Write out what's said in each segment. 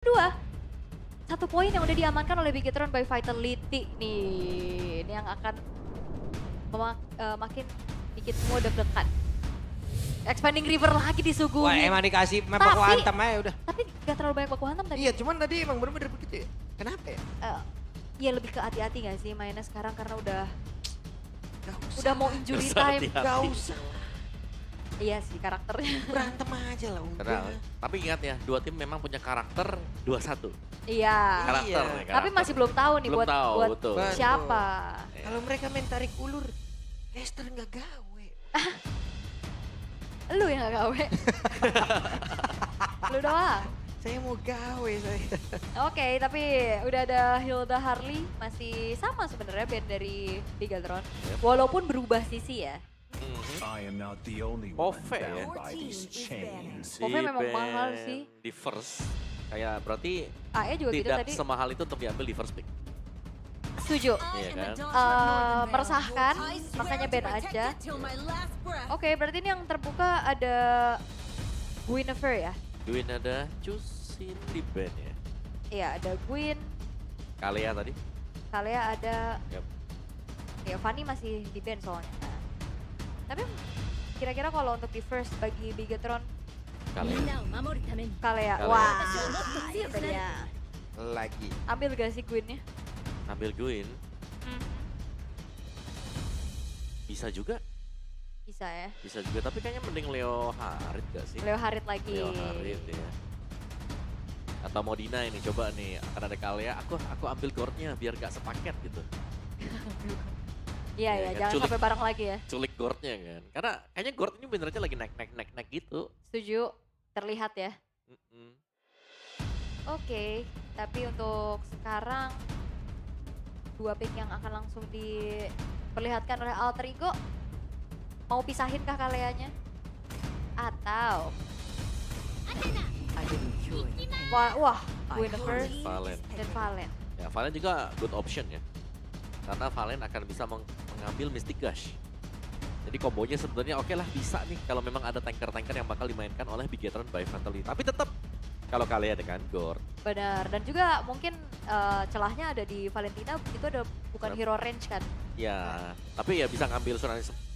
Kedua, 1 poin yang udah diamankan oleh Bigetron by Vitality nih. Ini yang akan makin bikin semua deg-degan. Expanding River lagi disuguhin. Wah emang dikasih map baku hantam aja udah. Tapi gak terlalu banyak baku hantam tadi. Iya cuman tadi emang bener-bener begitu ya. Kenapa ya? Ya lebih ke hati-hati gak sih mainnya sekarang karena udah mau injury Usah time. hati-hati. Gak usah. Iya sih karakternya. Berantem aja lah udah. Karena, tapi ingat ya, dua tim memang punya karakter 2-1. Iya. Karakter Iya. nih, Tapi masih belum tahu nih Belum buat, tahu, buat betul. siapa. Kalau mereka main tarik ulur, Lester nggak gawe. Lu yang gak gawe. Lu doang. Saya mau gawe saya. Oke, tapi udah ada Hilda Harley, masih sama sebenarnya band dari Bigetron. Yep. Walaupun berubah sisi ya. I am not the only Pove one ya. bound by these chains. Pove memang mahal band sih. Di first, kayak berarti AE juga gitu tidak tadi. semahal itu untuk diambil di first pick. Setuju. Iya kan? Meresahkan, makanya band aja. Oke, berarti ini yang terbuka ada Guinevere ya? Gwyn ada Chusin di band ya. Iya, ada Gwyn, Kalea tadi. Kalea ada, Yep. ya Fanny masih di band soalnya. Tapi kira-kira kalau untuk di first bagi Bigetron, Kalea. Kalea, Kalea. wah itu dia. Lagi. Ambil gak sih Gwynnya? Ambil Gwyn, Hmm, bisa juga. bisa ya. Bisa juga, tapi kayaknya mending Leo Harit gak sih? Leo Harit lagi. Leo Harit ya. Atau mau Dina ini, coba nih, akan ada Kalea, aku ambil Gordnya biar gak sepaket gitu. Iya Iya ya, kan, jangan culik. sampai bareng lagi ya. Culik Gordnya kan. Karena kayaknya Gord ini benernya lagi naik gitu. Setuju, terlihat ya. Mm-mm. Oke, tapi untuk sekarang 2 pick yang akan langsung diperlihatkan oleh Alter Ego. Mau pisahin kah Kaleanya? Atau wah, Guinevere Valen. dan Valen. Ya, Valen juga good option ya. Karena Valen akan bisa mengambil Mystic Gush. Jadi kombonya sebenarnya oke lah, bisa nih kalau memang ada tanker-tanker yang bakal dimainkan oleh Bigetron by Vitality. Tapi tetap kalau kalian dengan Gord. Benar, dan juga mungkin celahnya ada di Valentina, itu ada bukan hero range kan? Ya, tapi ya bisa ngambil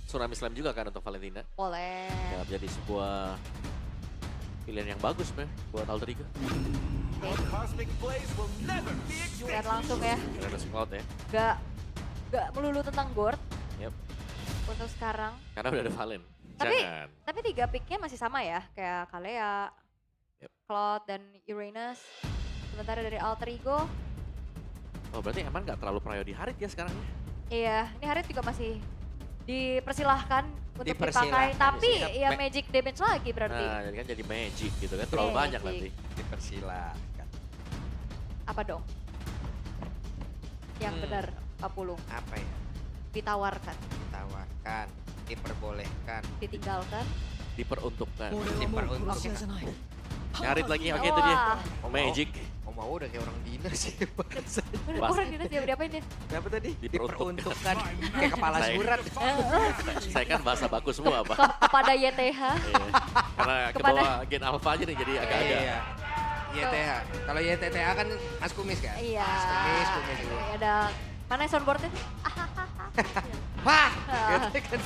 Tsunami Slam juga kan untuk Valentina. Boleh. Ya, jadi sebuah pilihan yang bagus nih buat Alter Ego. Cosmic blaze will never be Lihat langsung ya, Renes Cloud ya. gak melulu tentang Gord Yep. untuk sekarang. Karena udah ada Valen. Tapi- Jangan. Tapi 3 picknya masih sama ya, kayak Kalea, Yep. Cloud, dan Uranus. Sementara dari Alter Ego, Oh berarti Eman nggak terlalu prayo di Harit ya sekarang ya? iya ini Harit juga masih dipersilahkan untuk Dipersilahkan, dipakai. Tapi sih. ya magic damage lagi berarti. Nah jadi kan jadi magic gitu kan, terlalu banyak Magic. nanti. Dipersilakan. Apa dong? Yang benar, Pak Pulung. Apa ya? Ditawarkan, Ditawarkan, diperbolehkan. ditinggalkan. Diperuntukkan. Diperuntukkan. Harit lagi, oke itu dia. Wah, Oh, magic. Oh mau udah kayak orang dinas ya. bener, Pas. orang dinas ya, diapain dia? Apa tadi? Diperuntukkan. Kayak kepala Saya- surat. Saya kan bahasa bagus semua Pak. Kepada YTH. Iya. Karena ke Kepada- bawah gen alpha aja nih jadi agak-agak. Iya. YTH. Kalau YTTH kan Mas Kumis kan? Iya. Mas Kumis. Ada, mana soundboardnya? Wah! Ah. Gitu kan.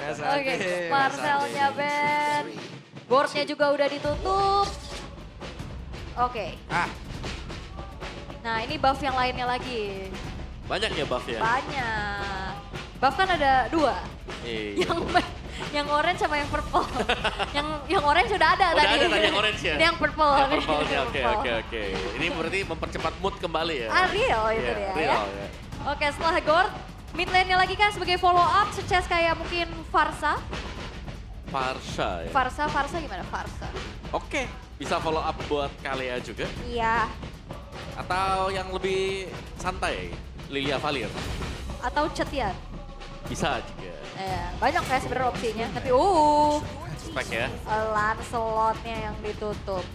Oke, Marcelnya Ben. Boardnya juga udah ditutup. Oke, Ah, nah ini buff yang lainnya lagi. Banyak ya buff ya? Banyak. Buff kan ada 2. Iya. Yang orange sama yang purple. yang orange sudah ada Udah tadi. ada tadi yang orange ya? Ini yang purple. Yang nih. purple-nya, oke Purple. oke oke. Ini berarti mempercepat mood kembali ya? Ah, real itu Iya, dia ya. real ya. Oke, setelah Gord, mid lane-nya lagi kan sebagai follow up, sukses kayak mungkin Farsa. Farsha ya? Farsa gimana Farsa? Oke, bisa follow up buat Kalea juga. Iya, Atau yang lebih santai, Lilia Valir. atau Cetian. Bisa juga. Banyak kayak sebenarnya opsinya, tapi Spek ya. Lancelotnya yang ditutup.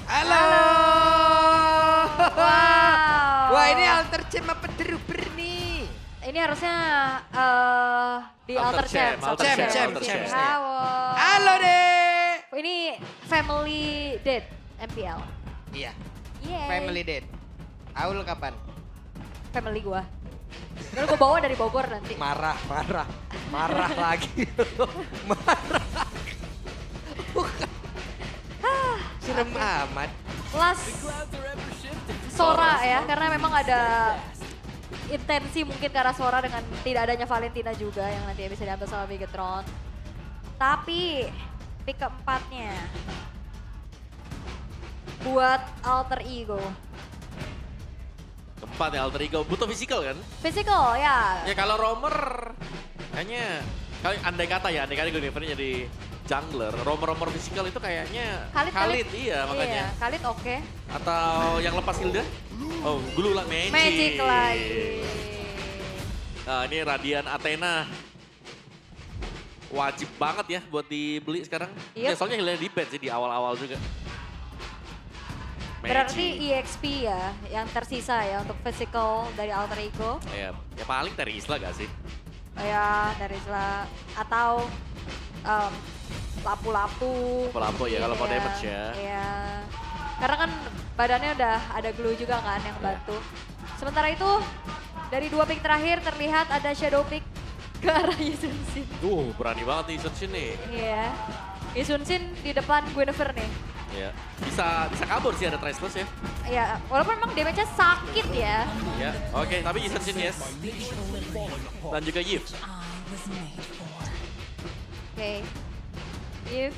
halo. Wow. Wah ini alter cem apa deruber nih? Ini harusnya di Alter Alter Champ. Champ, Alter Champ, Champ. Champ. Halo. Halo deh. Ini family dead MPL. Iya, Yeay. family dead. Aul kapan? Family gua. Lalu gua bawa dari Bogor nanti. Marah lagi. Marah. Bukan. Serem amat. Last Sora ya, karena memang ada intensi mungkin karena Sora dengan tidak adanya Valentina juga yang nanti bisa diambil sama Bigetron. Tapi pick keempatnya buat Alter Ego. Keempat ya Alter Ego, butuh physical kan? Physical ya. Ya kalau Romer kayaknya, andai kata Gullivernya jadi jungler, Romer physical itu kayaknya Khalid iya makanya. Iya, Khalid oke. Atau yang lepas Hilda? Oh, Glue lah Magic. Magic lagi. Nah ini Radiant Athena. Wajib banget ya buat dibeli sekarang. Yep. Ya soalnya Hilda di ban sih di awal-awal juga. Berarti EXP ya yang tersisa ya untuk physical dari Alter Ego. Ya paling Terisla gak sih? Ya dari atau lapu-lapu. Lapu ya kalau mau Iya, damage ya. Iya. Karena kan badannya udah ada glue juga kan yang bantu. Sementara itu dari 2 pick terakhir terlihat ada shadow pick ke arah Yisun Shin. Berani banget nih Yisun Shin nih. Iya. Yisun Shin di depan Guinevere nih. Ya, bisa kabur sih ada Traceless ya. Iya, walaupun memang damage-nya sakit ya. Ya, oke, tapi Yisun Shin yes. Dan juga Yves. Oke. Yves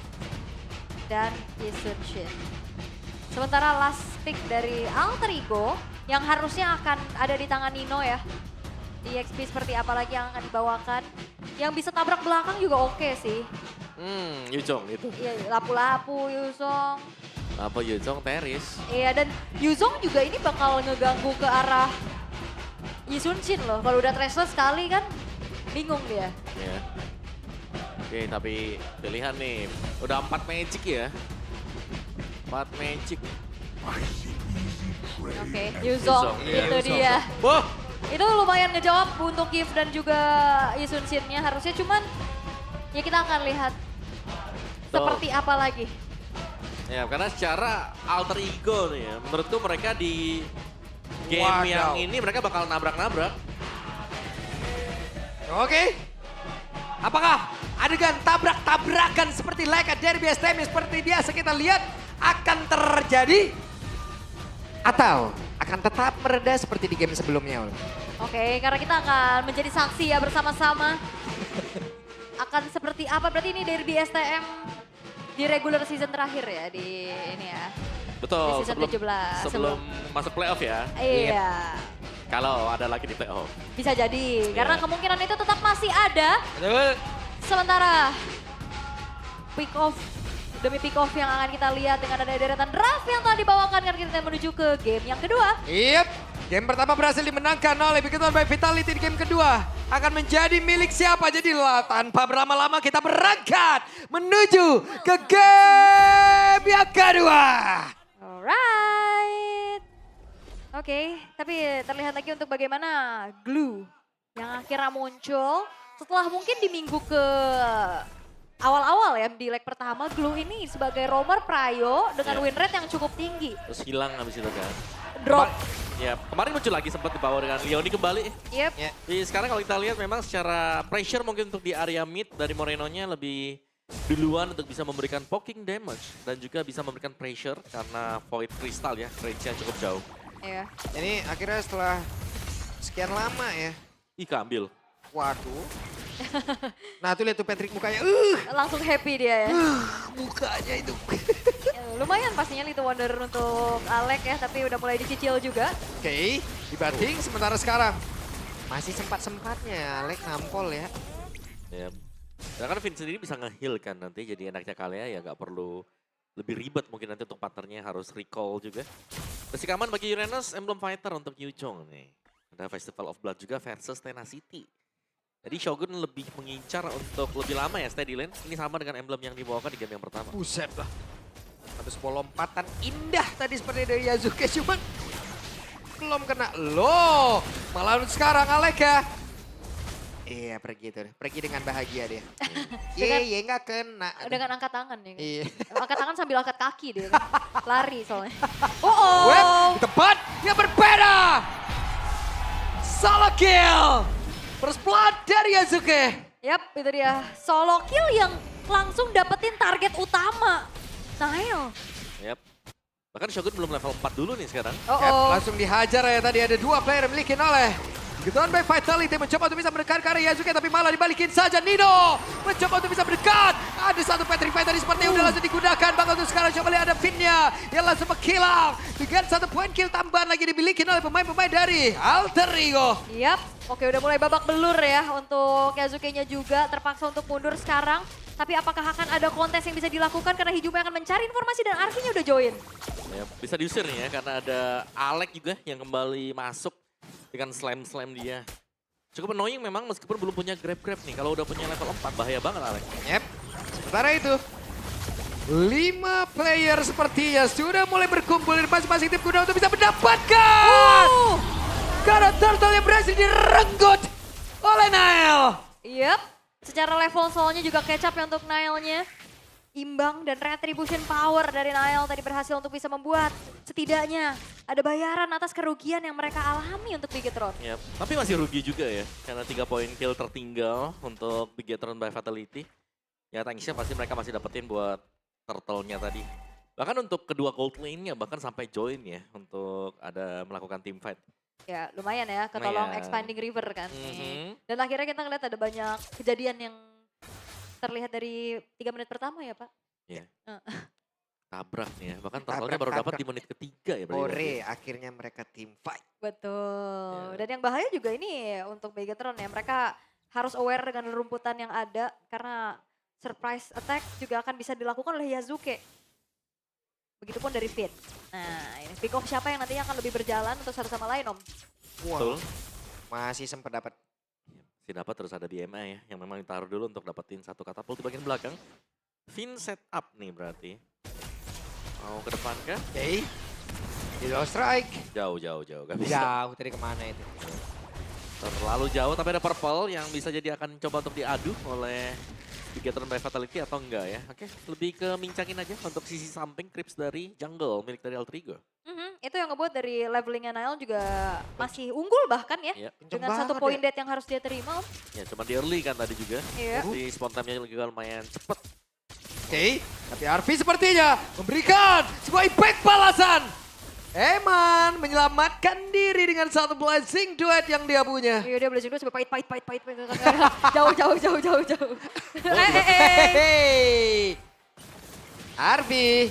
dan Yisun Shin. Sementara last pick dari Alter Ego yang harusnya akan ada di tangan Nino ya. Di XP seperti apa lagi yang akan dibawakan. Yang bisa tabrak belakang juga oke sih. Yuzong itu. Iya, lapu-lapu, Yuzong. Apa Yuzong, Teris. Iya, dan Yuzong juga ini bakal ngeganggu ke arah Yisun Shin loh. Kalau udah Traceless sekali kan bingung dia. Ya. Oke, tapi pilihan nih. Udah 4 Magic ya. 4 Magic. Oke, Yuzong, iya, itu Yuzong. dia. Wah, Itu lumayan ngejawab untuk Yves dan juga Yisun Shin-nya. Harusnya cuman ya kita akan lihat seperti apa lagi. ya karena secara Alter Ego nih ya. Menurutku mereka di game yang ini mereka bakal nabrak-nabrak. Oke. Apakah adegan tabrak-tabrakan seperti layaknya derby STM seperti biasa kita lihat akan terjadi? Atau akan tetap mereda seperti di game sebelumnya? Oke, karena kita akan menjadi saksi ya bersama-sama. Akan seperti apa? Berarti ini derby STM di regular season terakhir ya di ini ya. Betul, Di season 17. sebelum masuk playoff ya. Iya. Kalau ada lagi di playoff. Bisa jadi, karena Iya. kemungkinan itu tetap masih ada. Betul. Sementara pick off demi pick off yang akan kita lihat dengan ada deretan draft yang telah dibawakan karena kita menuju ke game yang kedua. Yep. Game pertama berhasil dimenangkan oleh Bigetron by Vitality. Di game kedua akan menjadi milik siapa? Jadi tanpa berlama-lama kita berangkat menuju ke game yang kedua. Alright. Oke, tapi terlihat lagi untuk bagaimana Glue yang akhirnya muncul setelah mungkin di minggu ke awal-awal ya di leg pertama. Glue ini sebagai roamer Prayo dengan Iya. win rate yang cukup tinggi. Terus hilang habis itu kan. Drop. Ya, kemarin muncul lagi sempat dibawa dengan Leoni kembali. Yep. Ya. Jadi sekarang kalau kita lihat memang secara pressure mungkin untuk di area mid dari Moreno-nya lebih duluan untuk bisa memberikan poking damage dan juga bisa memberikan pressure karena Void Crystal ya, range-nya cukup jauh. Iya. Ini akhirnya setelah sekian lama ya. Ih, keambil. Waduh. Nah tuh lihat tuh Patrick mukanya. Langsung happy dia ya. Mukanya itu. Lumayan pastinya Little Wonder untuk Alek ya, tapi udah mulai dicicil juga. Oke, dibanting sementara sekarang. Masih sempat-sempatnya Alek nampol ya. Ya. Nah, kan Vin sendiri bisa nge-heal kan nanti, jadi enaknya kalian ya nggak perlu lebih ribet mungkin nanti untuk partnernya harus recall juga. Basic aman bagi Uranus, Emblem Fighter untuk Yuzong nih. Ada Festival of Blood juga versus Tenacity. Jadi Shogun lebih mengincar untuk lebih lama ya stay di lane. Ini sama dengan emblem yang dibawakan di game yang pertama. Buset lah. Ada sebuah lompatan indah tadi seperti dari Yazuke, cuman belum kena. Loh, malah sekarang Alek ya. Iya pergi tuh, pergi dengan bahagia dia. Iya nggak kena. Dengan angkat tangan ya. Iya. Angkat tangan sambil angkat kaki dia kan. Lari soalnya. Oh. Web di tempat yang berbeda. Solo kill. First blood dari Yasuke. Yap, itu dia. Solo kill yang langsung dapetin target utama. Nail. Yap. Bahkan Shogun belum level 4 dulu nih sekarang. Yep, langsung dihajar ya tadi ada 2 player yang dimiliki oleh Gituan by Vitality mencoba untuk bisa mendekat ke arah Yasuke tapi malah dibalikin saja Nino. Mencoba untuk bisa mendekat. Ada satu Petrify tadi seperti udah langsung digunakan. Bahkan untuk sekarang coba lihat ada Finnya yang langsung menghilang. Dengan 1 poin kill tambahan lagi dimiliki oleh pemain-pemain dari Alter Ego. Yap, oke udah mulai babak belur ya untuk Yasuke-nya juga terpaksa untuk mundur sekarang. Tapi apakah akan ada kontes yang bisa dilakukan karena Hijume akan mencari informasi dan Arfi-nya udah join. Ya, bisa diusir nih ya karena ada Alek juga yang kembali masuk dengan slam dia. Cukup annoying memang meskipun belum punya grab nih. Kalau udah punya level 4 bahaya banget Alek. Yep. Sementara itu 5 player sepertinya sudah mulai berkumpul di masing-masing tim guna untuk bisa mendapatkan karena turtle yang berhasil direnggut oleh Nail. Yap, secara level soalnya juga kecap ya untuk Nail-nya. Imbang dan retribution power dari Nail tadi berhasil untuk bisa membuat setidaknya ada bayaran atas kerugian yang mereka alami untuk Bigetron. Yap. Tapi masih rugi juga ya karena 3 poin kill tertinggal untuk Bigetron by Fatality. Ya thanks-nya pasti mereka masih dapetin buat turtle-nya tadi. Bahkan untuk kedua gold lane-nya bahkan sampai join ya untuk ada melakukan team fight. Ya lumayan ya, ketolong Lumayan. expanding river kan. Mhm. Dan akhirnya kita ngeliat ada banyak kejadian yang terlihat dari 3 menit pertama ya Pak. Iya. Eh. Tabrak nih ya, bahkan turtle-nya baru dapat di menit ketiga ya. berarti. Ore akhirnya mereka team fight. Betul. Ya. Dan yang bahaya juga ini untuk Bigetron ya, mereka harus aware dengan rumputan yang ada karena surprise attack juga akan bisa dilakukan oleh Yasuke. Begitupun dari Fit. Nah ini pick off siapa yang nantinya akan lebih berjalan untuk satu sama lain Om. Betul. Masih sempat dapat. Si dapat terus ada BMA ya, yang memang ditaruh dulu untuk dapetin satu katapult di bagian belakang. Fin set up nih berarti. Mau ke depan kah? Oke. Hero strike. Jauh, gak bisa. Jauh tadi kemana itu? Terlalu jauh, tapi ada purple yang bisa jadi akan coba untuk diadu oleh Bigetron by Fatality atau enggak ya. Oke, lebih ke mincangin aja untuk sisi samping creeps dari jungle milik dari Alter Ego. Itu yang ngebuat dari levelingnya Nail juga masih unggul bahkan ya. Iya. Dengan Kenceng 1 banget poin ya. dead yang harus dia terima Om. Ya, cuma di early kan tadi juga. Iya. Jadi spawn time-nya juga lumayan cepet. Oke, tapi Arfi sepertinya memberikan sebuah impact balasan. Eman menyelamatkan diri dengan satu blessing duet yang dia punya. Iya dia blessing dulu sampai pahit. Jauh. Hey. Arfi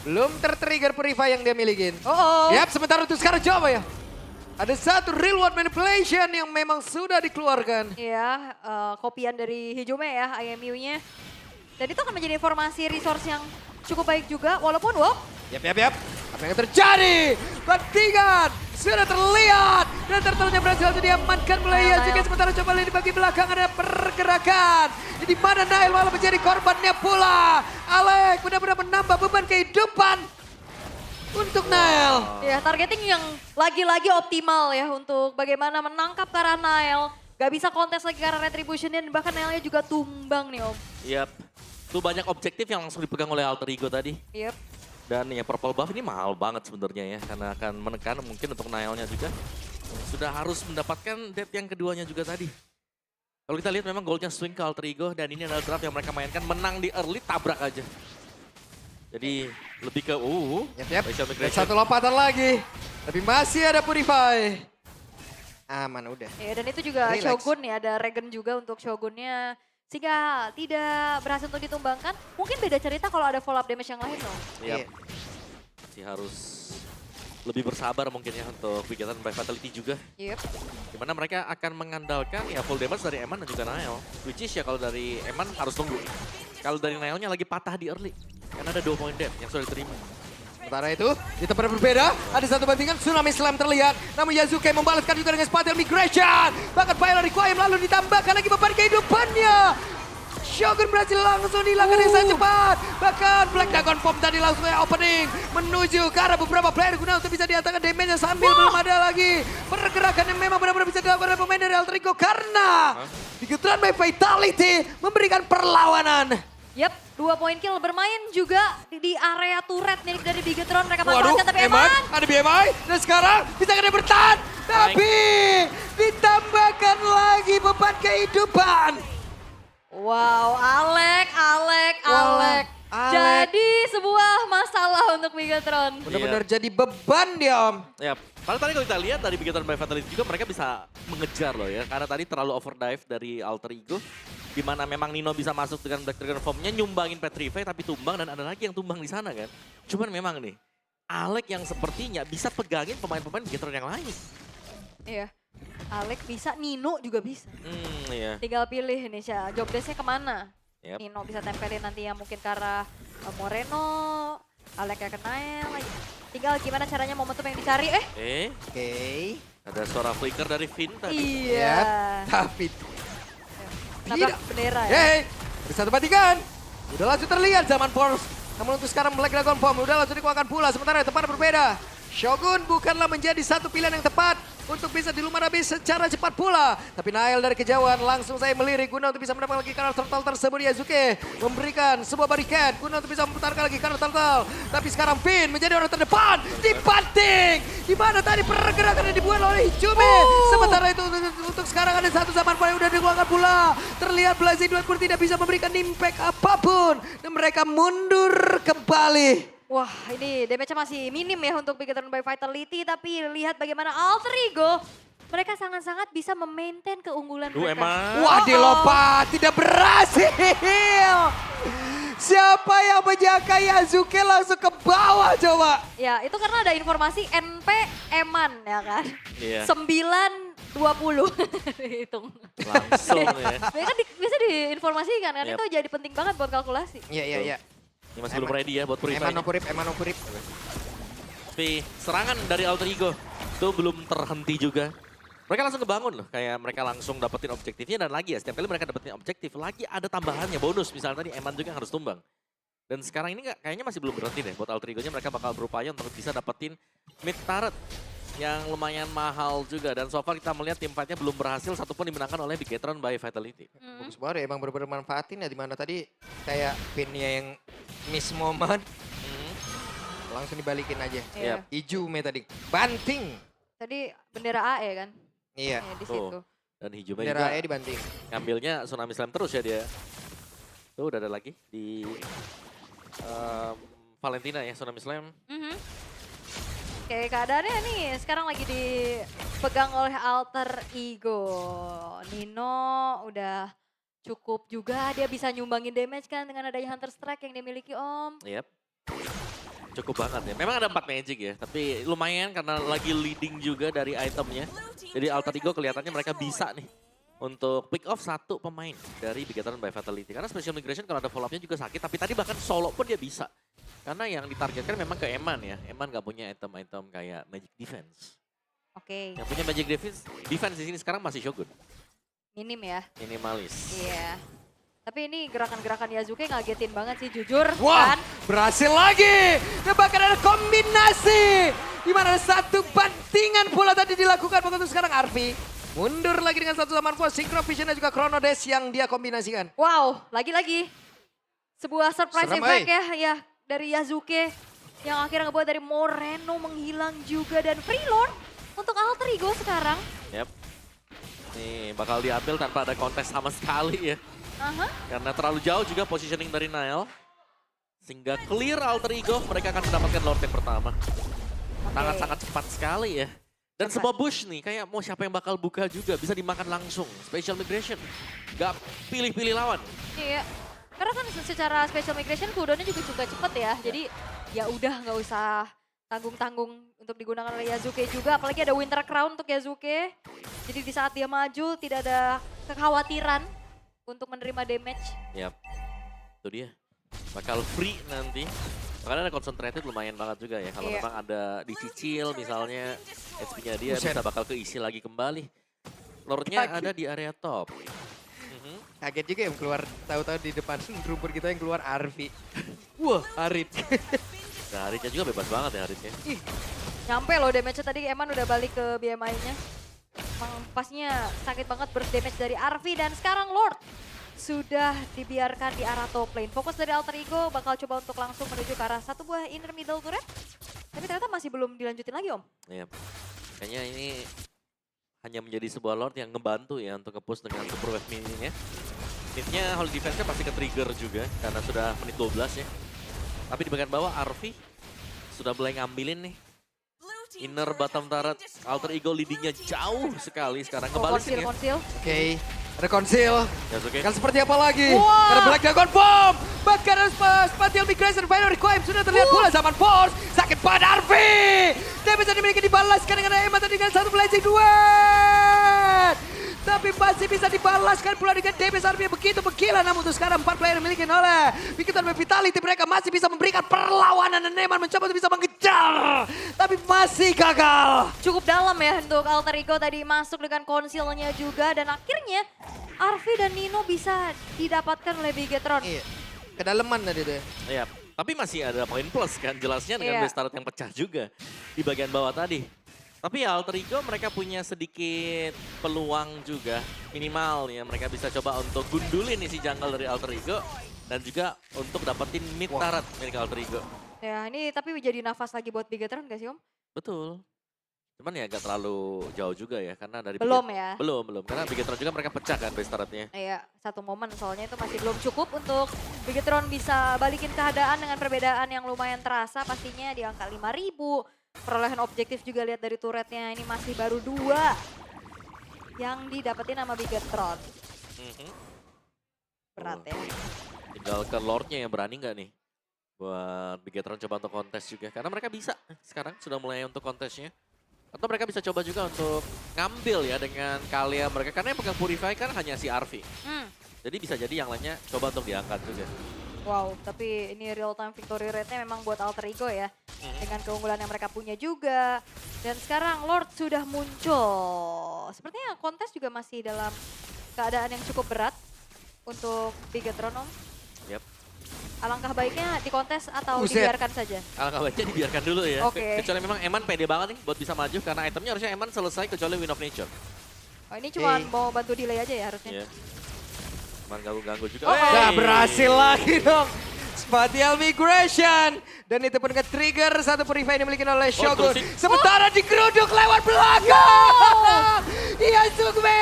belum tertrigger purify yang dia milikin. Oh. Yap, sementara itu sekarang coba ya. Ada satu real world manipulation yang memang sudah dikeluarkan. Iya, kopian dari Hijume ya, IMU-nya. Dan itu akan menjadi informasi resource yang cukup baik juga, walaupun Yap. Apa yang terjadi? Bantingan sudah terlihat. Dan turtle-nya berhasil untuk diamankan mulai Yasuke. Sementara coba lihat di bagian belakang ada pergerakan. Di mana Nail malah menjadi korbannya pula. Alek benar-benar menambah beban kehidupan untuk Nail. ya targeting yang lagi-lagi optimal ya untuk bagaimana menangkap karena Nail. Gak bisa kontes lagi karena retribution dan bahkan Nailnya juga tumbang nih Om. Yap. Tuh banyak objektif yang langsung dipegang oleh Alter Ego tadi. Yep. Dan ya purple buff ini mahal banget sebenarnya ya. Karena akan menekan mungkin untuk Nail-nya juga. Sudah harus mendapatkan death yang keduanya juga tadi. Kalau kita lihat memang goldnya swing ke Alter Ego. Dan ini adalah draft yang mereka mainkan menang di early tabrak aja. Jadi lebih ke Yap. Facial Dan migration. satu lompatan lagi. Tapi masih ada purify. Aman udah. Ya, dan itu juga Relax. Shogun ya, ada Regen juga untuk Shogunnya. Sehingga tidak berhasil untuk ditumbangkan. Mungkin beda cerita kalau ada follow up damage yang lain loh. Yap. Masih harus lebih bersabar mungkin ya untuk Bigetron by Fatality juga. Yep. Dimana mereka akan mengandalkan ya full damage dari Eman dan juga Nail. Which is ya kalau dari Eman harus tunggu. Kalau dari Nailnya lagi patah di early. Karena ada 2 poin death yang sudah diterima. Sementara itu, di tempat berbeda, ada satu bantingan Tsunami Slam terlihat. Namun Yasuke membalaskan juga dengan Spatial Migration. Bahkan Viola Requiem lalu ditambahkan lagi beban kehidupannya. Shogun berhasil langsung dihilangkan dengan sangat cepat. Bahkan Black Dragon Form tadi langsung opening menuju ke arah beberapa player guna untuk bisa diatakan damage-nya sambil belum ada lagi pergerakan yang memang benar-benar bisa dilakukan oleh pemain dari Alter Ego karena Bigetron by Vitality memberikan perlawanan. Yap, 2 poin kill bermain juga di area turret milik dari Bigetron. Mereka Waduh, manfaatkan tapi Eman, Eman. ada BMI dan sekarang bisa kena bertahan. Tapi ditambahkan lagi beban kehidupan. Wow, Alek. Alek. Jadi sebuah masalah untuk Bigetron. Benar-benar jadi beban dia, Om. Ya, padahal tadi kalau kita lihat dari Bigetron by Fatality juga mereka bisa mengejar loh ya. Karena tadi terlalu overdrive dari Alter Ego. Di mana memang Nino bisa masuk dengan Black Dragon Form-nya nyumbangin Petrify tapi tumbang dan ada lagi yang tumbang di sana kan. Cuman memang nih, Alek yang sepertinya bisa pegangin pemain-pemain Bigetron yang lain. Iya, Alek bisa, Nino juga bisa. Iya. Tinggal pilih nih, job desk-nya kemana. Yep. Nino bisa tempelin nanti yang mungkin ke arah Moreno, Alek ya kenael lagi. Tinggal gimana caranya momentum yang dicari. Oke. Ada suara flicker dari Finn tadi. Iya. Tapi Nabrak bendera ya. Hei, bersatu batikan. Udah langsung terlihat zaman Force. Namun untuk sekarang Black Dragon Form udah langsung dikeluarkan pula. Sementara tempat berbeda. Shogun bukanlah menjadi satu pilihan yang tepat untuk bisa dilumar habis secara cepat pula. Tapi Nail dari kejauhan langsung saya melirik guna untuk bisa mendapatkan lagi karakter turtle tersebut. Yazuke memberikan sebuah barikat guna untuk bisa memutarkan lagi karakter turtle. Tapi sekarang Finn menjadi orang terdepan. Dibanting. Di mana tadi pergerakan yang dibuat oleh Hijumi. Sementara itu untuk sekarang ada satu zaman yang udah dikeluarkan pula. Terlihat Blazing Duet pun tidak bisa memberikan impact apapun. Dan mereka mundur kembali. Wah, ini damage-nya masih minim ya untuk Bigetron by Vitality. Tapi lihat bagaimana Alter Ego. Mereka sangat-sangat bisa memaintain keunggulan mereka. Emang. Wah, dilompat tidak berhasil. Siapa yang menjaga Yazuke langsung ke bawah coba. Ya, itu karena ada informasi NP Eman ya kan. Iya. 9-20 dihitung. Langsung ya. Mereka bisa diinformasikan kan, Yep. itu jadi penting banget buat kalkulasi. Iya. Ini masih belum ready ya buat Purify. Eman no Purip. Tapi serangan dari Alter Ego itu belum terhenti juga. Mereka langsung kebangun loh, kayak mereka langsung dapetin objektifnya dan lagi ya, setiap kali mereka dapetin objektif, lagi ada tambahannya, bonus. Misalnya tadi Eman juga harus tumbang. Dan sekarang ini kayaknya masih belum berhenti deh buat Alter Ego-nya, mereka bakal berupaya untuk bisa dapetin mid turret yang lumayan mahal juga. Dan so far kita melihat tim fight-nya belum berhasil, satupun dimenangkan oleh Bigetron by Vitality. Bagus banget ya, emang bener-bener manfaatin ya, dimana tadi kayak pinnya yang miss moment, langsung dibalikin aja. Iya. Ijume tadi, banting. Tadi bendera AE kan? Iya, Ya, di situ. Dan Hijuma bendera juga E dibanting. ngambilnya Tsunami Slam terus ya dia. Tuh udah ada lagi di Valentina ya, Tsunami Slam. Oke, keadaannya nih sekarang lagi dipegang oleh Alter Ego. Nino udah cukup juga, dia bisa nyumbangin damage kan dengan adanya Hunter Strike yang dimiliki Om. Yep. Cukup banget ya. Memang ada 4 magic ya, tapi lumayan karena lagi leading juga dari itemnya. Jadi Alter Ego kelihatannya mereka bisa nih untuk pick off satu pemain dari Bigetron by Fatality. Karena Special Migration kalau ada follow up-nya juga sakit, tapi tadi bahkan solo pun dia bisa. Karena yang ditargetkan memang ke Eman ya. Eman gak punya item-item kayak Magic Defense. Oke, Yang punya Magic Defense di sini sekarang masih Shogun. minim ya. Minimalis. Iya. Tapi ini gerakan-gerakan Yazuke ngagetin banget sih jujur Wah, kan. berhasil lagi. Dan bahkan ada kombinasi. Di mana satu bantingan pula tadi dilakukan. Begitu sekarang Arfi mundur lagi dengan satu zaman full. Synchro Vision dan juga Chrono Dash yang dia kombinasikan. Wow, lagi-lagi sebuah surprise Serem, effect ya dari Yazuke. Yang akhirnya ngebuat dari Moreno menghilang juga dan free lord untuk Alter Ego sekarang. Yep. Nih bakal diambil tanpa ada kontes sama sekali ya. Karena terlalu jauh juga positioning dari Nail. Sehingga clear Alter Ego, mereka akan mendapatkan Lord yang pertama. Sangat-sangat cepat sekali ya. Dan Cepat. sebuah bush nih, kayak mau siapa yang bakal buka juga, bisa dimakan langsung. Special Migration, gak pilih-pilih lawan. Iya. Karena kan secara special migration cooldownnya juga cepet ya. Jadi ya udah nggak usah tanggung-tanggung untuk digunakan oleh Yazuke juga. Apalagi ada Winter Crown untuk Yazuke. Jadi di saat dia maju tidak ada kekhawatiran untuk menerima damage. Yap, itu dia. Bakal free nanti. Makanya ada concentrated lumayan banget juga ya. Kalau Iya. memang ada dicicil misalnya HP-nya dia Buset. bisa bakal keisi lagi kembali. Lordnya ada di area top. Kaget juga yang keluar, tahu-tahu di depan rumput kita yang keluar Arvi. Wah, Arit. Nah, Haritnya juga bebas banget ya Haritnya. Ih, nyampe loh damage-nya tadi Eman udah balik ke BMI-nya. Emang pasnya sakit banget burst damage dari Arvi dan sekarang Lord sudah dibiarkan di arah top lane. Fokus dari Alter Ego bakal coba untuk langsung menuju ke arah satu buah inner middle turret. Tapi ternyata masih belum dilanjutin lagi Om. Iya. Kayaknya ini hanya menjadi sebuah Lord yang ngebantu ya untuk nge-push dengan super wave mininya. Midnya Holy Defense-nya pasti ke-trigger juga karena sudah menit 12 ya. Tapi di bagian bawah Arvi sudah mulai ngambilin nih. Inner bottom turret, Alter Ego leadingnya jauh sekali sekarang. Ngebalikin ya. Konsil. Oke, ada konsil. Yasuke. Kan seperti apa lagi? Wah. Ada Black Dragon Bomb. Bahkan ada Spatial Migration Final Requiem. Sudah terlihat pula zaman Force. Sakit pada Arvi. Damage yang dimiliki dibalaskan dengan Emma tadi dengan satu blazing duet. Tapi masih bisa dibalaskan pula dengan damage Arvi yang begitu gila. Namun untuk sekarang 4 player dimiliki oleh Victor Vitality. Mereka masih bisa memberikan perlawanan dan Neman mencoba untuk bisa mengejar. Tapi masih gagal. Cukup dalam ya untuk Alter Ego tadi masuk dengan konsilnya juga. Dan akhirnya Arvi dan Nino bisa didapatkan oleh Bigetron. Iya, kedalaman tadi deh. Iya, tapi masih ada poin plus kan jelasnya dengan Iya. base turret yang pecah juga di bagian bawah tadi. Tapi ya Alter Ego mereka punya sedikit peluang juga minimal ya mereka bisa coba untuk gundulin isi jungle dari Alter Ego dan juga untuk dapetin mid turret milik Alter Ego. Ya ini tapi jadi nafas lagi buat Bigetron gak sih Om? Betul. Cuman ya agak terlalu jauh juga ya karena dari Belum ya? Belum karena Bigetron juga mereka pecah kan base turretnya. Iya, satu momen soalnya itu masih belum cukup untuk Bigetron bisa balikin keadaan dengan perbedaan yang lumayan terasa pastinya di angka 5.000. Perolehan objektif juga lihat dari turretnya ini masih baru 2 yang didapetin sama Bigetron. Berat ya. Tinggal ke Lordnya yang berani nggak nih buat Bigetron coba untuk kontes juga karena mereka bisa sekarang sudah mulai untuk kontesnya. Atau mereka bisa coba juga untuk ngambil ya dengan kalian mereka karena yang pegang Purify kan hanya si Arvi. Jadi bisa jadi yang lainnya coba untuk diangkat juga. Wow, tapi ini real time victory rate-nya memang buat Alter Ego ya. Dengan keunggulan yang mereka punya juga. Dan sekarang Lord sudah muncul. Sepertinya kontes juga masih dalam keadaan yang cukup berat untuk Bigetron Om. Yap. Alangkah baiknya di kontes atau Buset. dibiarkan saja? Alangkah baiknya dibiarkan dulu ya. Oke. Kecuali memang Eman pede banget nih buat bisa maju karena itemnya harusnya Eman selesai kecuali Wind of Nature. Oh ini cuma mau bantu delay aja ya harusnya. Iya. Cuman ganggu-ganggu juga. Oh, oh. Nah, berhasil lagi dong. Spatial Migration. Dan itu pun ke-trigger satu Purify yang dimiliki oleh Shogun. terus Sementara digeruduk lewat belakang. Yasuke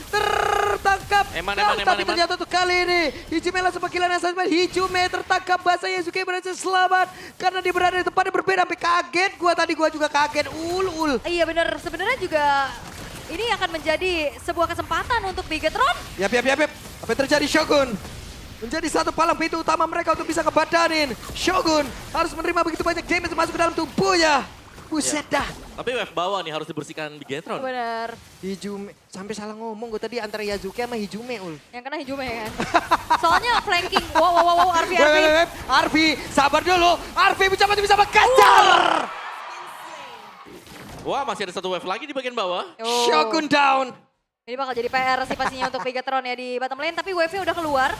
tertangkap. Eman. Tapi ternyata untuk kali ini Hijume langsung panggilan yang sangat Hijume tertangkap. Bahasa Yasuke berhasil selamat. Karena dia berada di tempat yang berbeda. Sampai kaget gua juga kaget. Iya bener, sebenarnya juga ini akan menjadi sebuah kesempatan untuk Bigetron. Yap. Apa yang terjadi Shogun? Menjadi satu palang pintu utama mereka untuk bisa ngebadanin. Shogun harus menerima begitu banyak damage masuk ke dalam tubuhnya. Buset dah. Tapi wave bawah nih harus dibersihkan Bigetron. Bener, Hijume, sampai salah ngomong gue tadi antara Yasuke sama Hijume ul. yang kena Hijume kan. Soalnya flanking, wow, Arvi. Arvi, sabar dulu. Arvi mencoba untuk bisa mengejar. Wah masih ada satu wave lagi di bagian bawah. Oh. Shogun down. Ini bakal jadi PR sih pastinya untuk Bigetron ya di bottom lane. Tapi wave-nya udah keluar.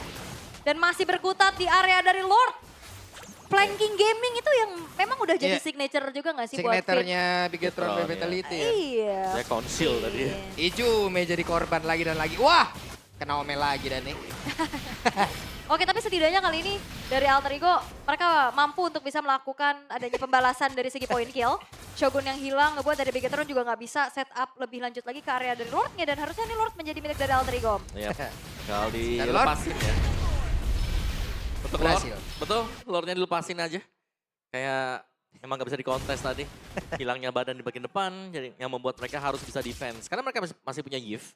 Dan masih berkutat di area dari Lord. Flanking gaming itu yang memang udah jadi Iya. signature juga gak sih buat Fit? Signaturenya Bigetron Bigetron, Vitality ya. Iya. Saya konsil tadi. Iya. Hijume jadi korban lagi dan lagi. Wah, kena omel lagi dan nih. Oke, tapi setidaknya kali ini dari Alter Ego mereka mampu untuk bisa melakukan adanya pembalasan dari segi point kill. Shogun yang hilang ngebuat dari Bigetron juga nggak bisa set up lebih lanjut lagi ke area dari Lordnya. Dan harusnya nih Lord menjadi milik dari Alter Ego. Iya. Kalau Dan Lord? dilepasin ya. Untuk Lord, Berhasil. betul. Lordnya dilepasin aja. Kayak emang gak bisa dikontes tadi. Hilangnya badan di bagian depan, jadi yang membuat mereka harus bisa defense. Karena mereka masih punya Yif.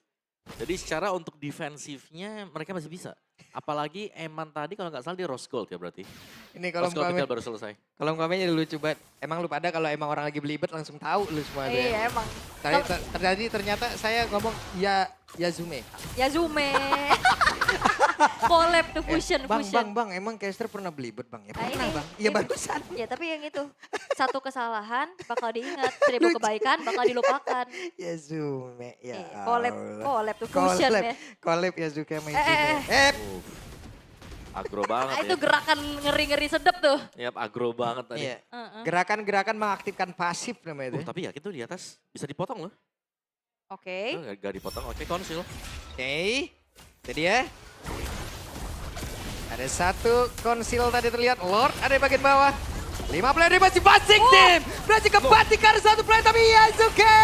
Jadi secara untuk defensifnya mereka masih bisa. Apalagi Eman tadi kalau nggak salah dia Rose Gold ya berarti. Ini kalau Rose Gold umpamanya, baru selesai. kalau umpamanya jadi lucu banget. Emang lu pada kalau emang orang lagi belibet langsung tahu lu semua. tuh ya. Iya emang. Ternyata saya ngomong Yazume. Yazume. Collab tuh fusion. Bang, emang Caster pernah belibet bang? Ya pernah ini- bang. Iya ini- barusan. Ya tapi yang itu. satu kesalahan bakal diingat, 1000 kebaikan bakal dilupakan. Yazume, ya Collab, Allah. collab tuh fusion ya. Collab Yazuke sama Eh. Izume. Agro banget Ah, ya. itu gerakan ngeri-ngeri sedep tuh. Yap, agro banget tadi. Iya. Heeh. Gerakan-gerakan mengaktifkan pasif namanya itu. Tapi yakin tuh di atas bisa dipotong loh. Oke. Gak dipotong, oke konsil. Oke, itu dia. Ada satu konsil tadi terlihat, Lord ada di bagian bawah. 5 player masih passing tim. Berhasil kebatikan satu player tapi Yazuke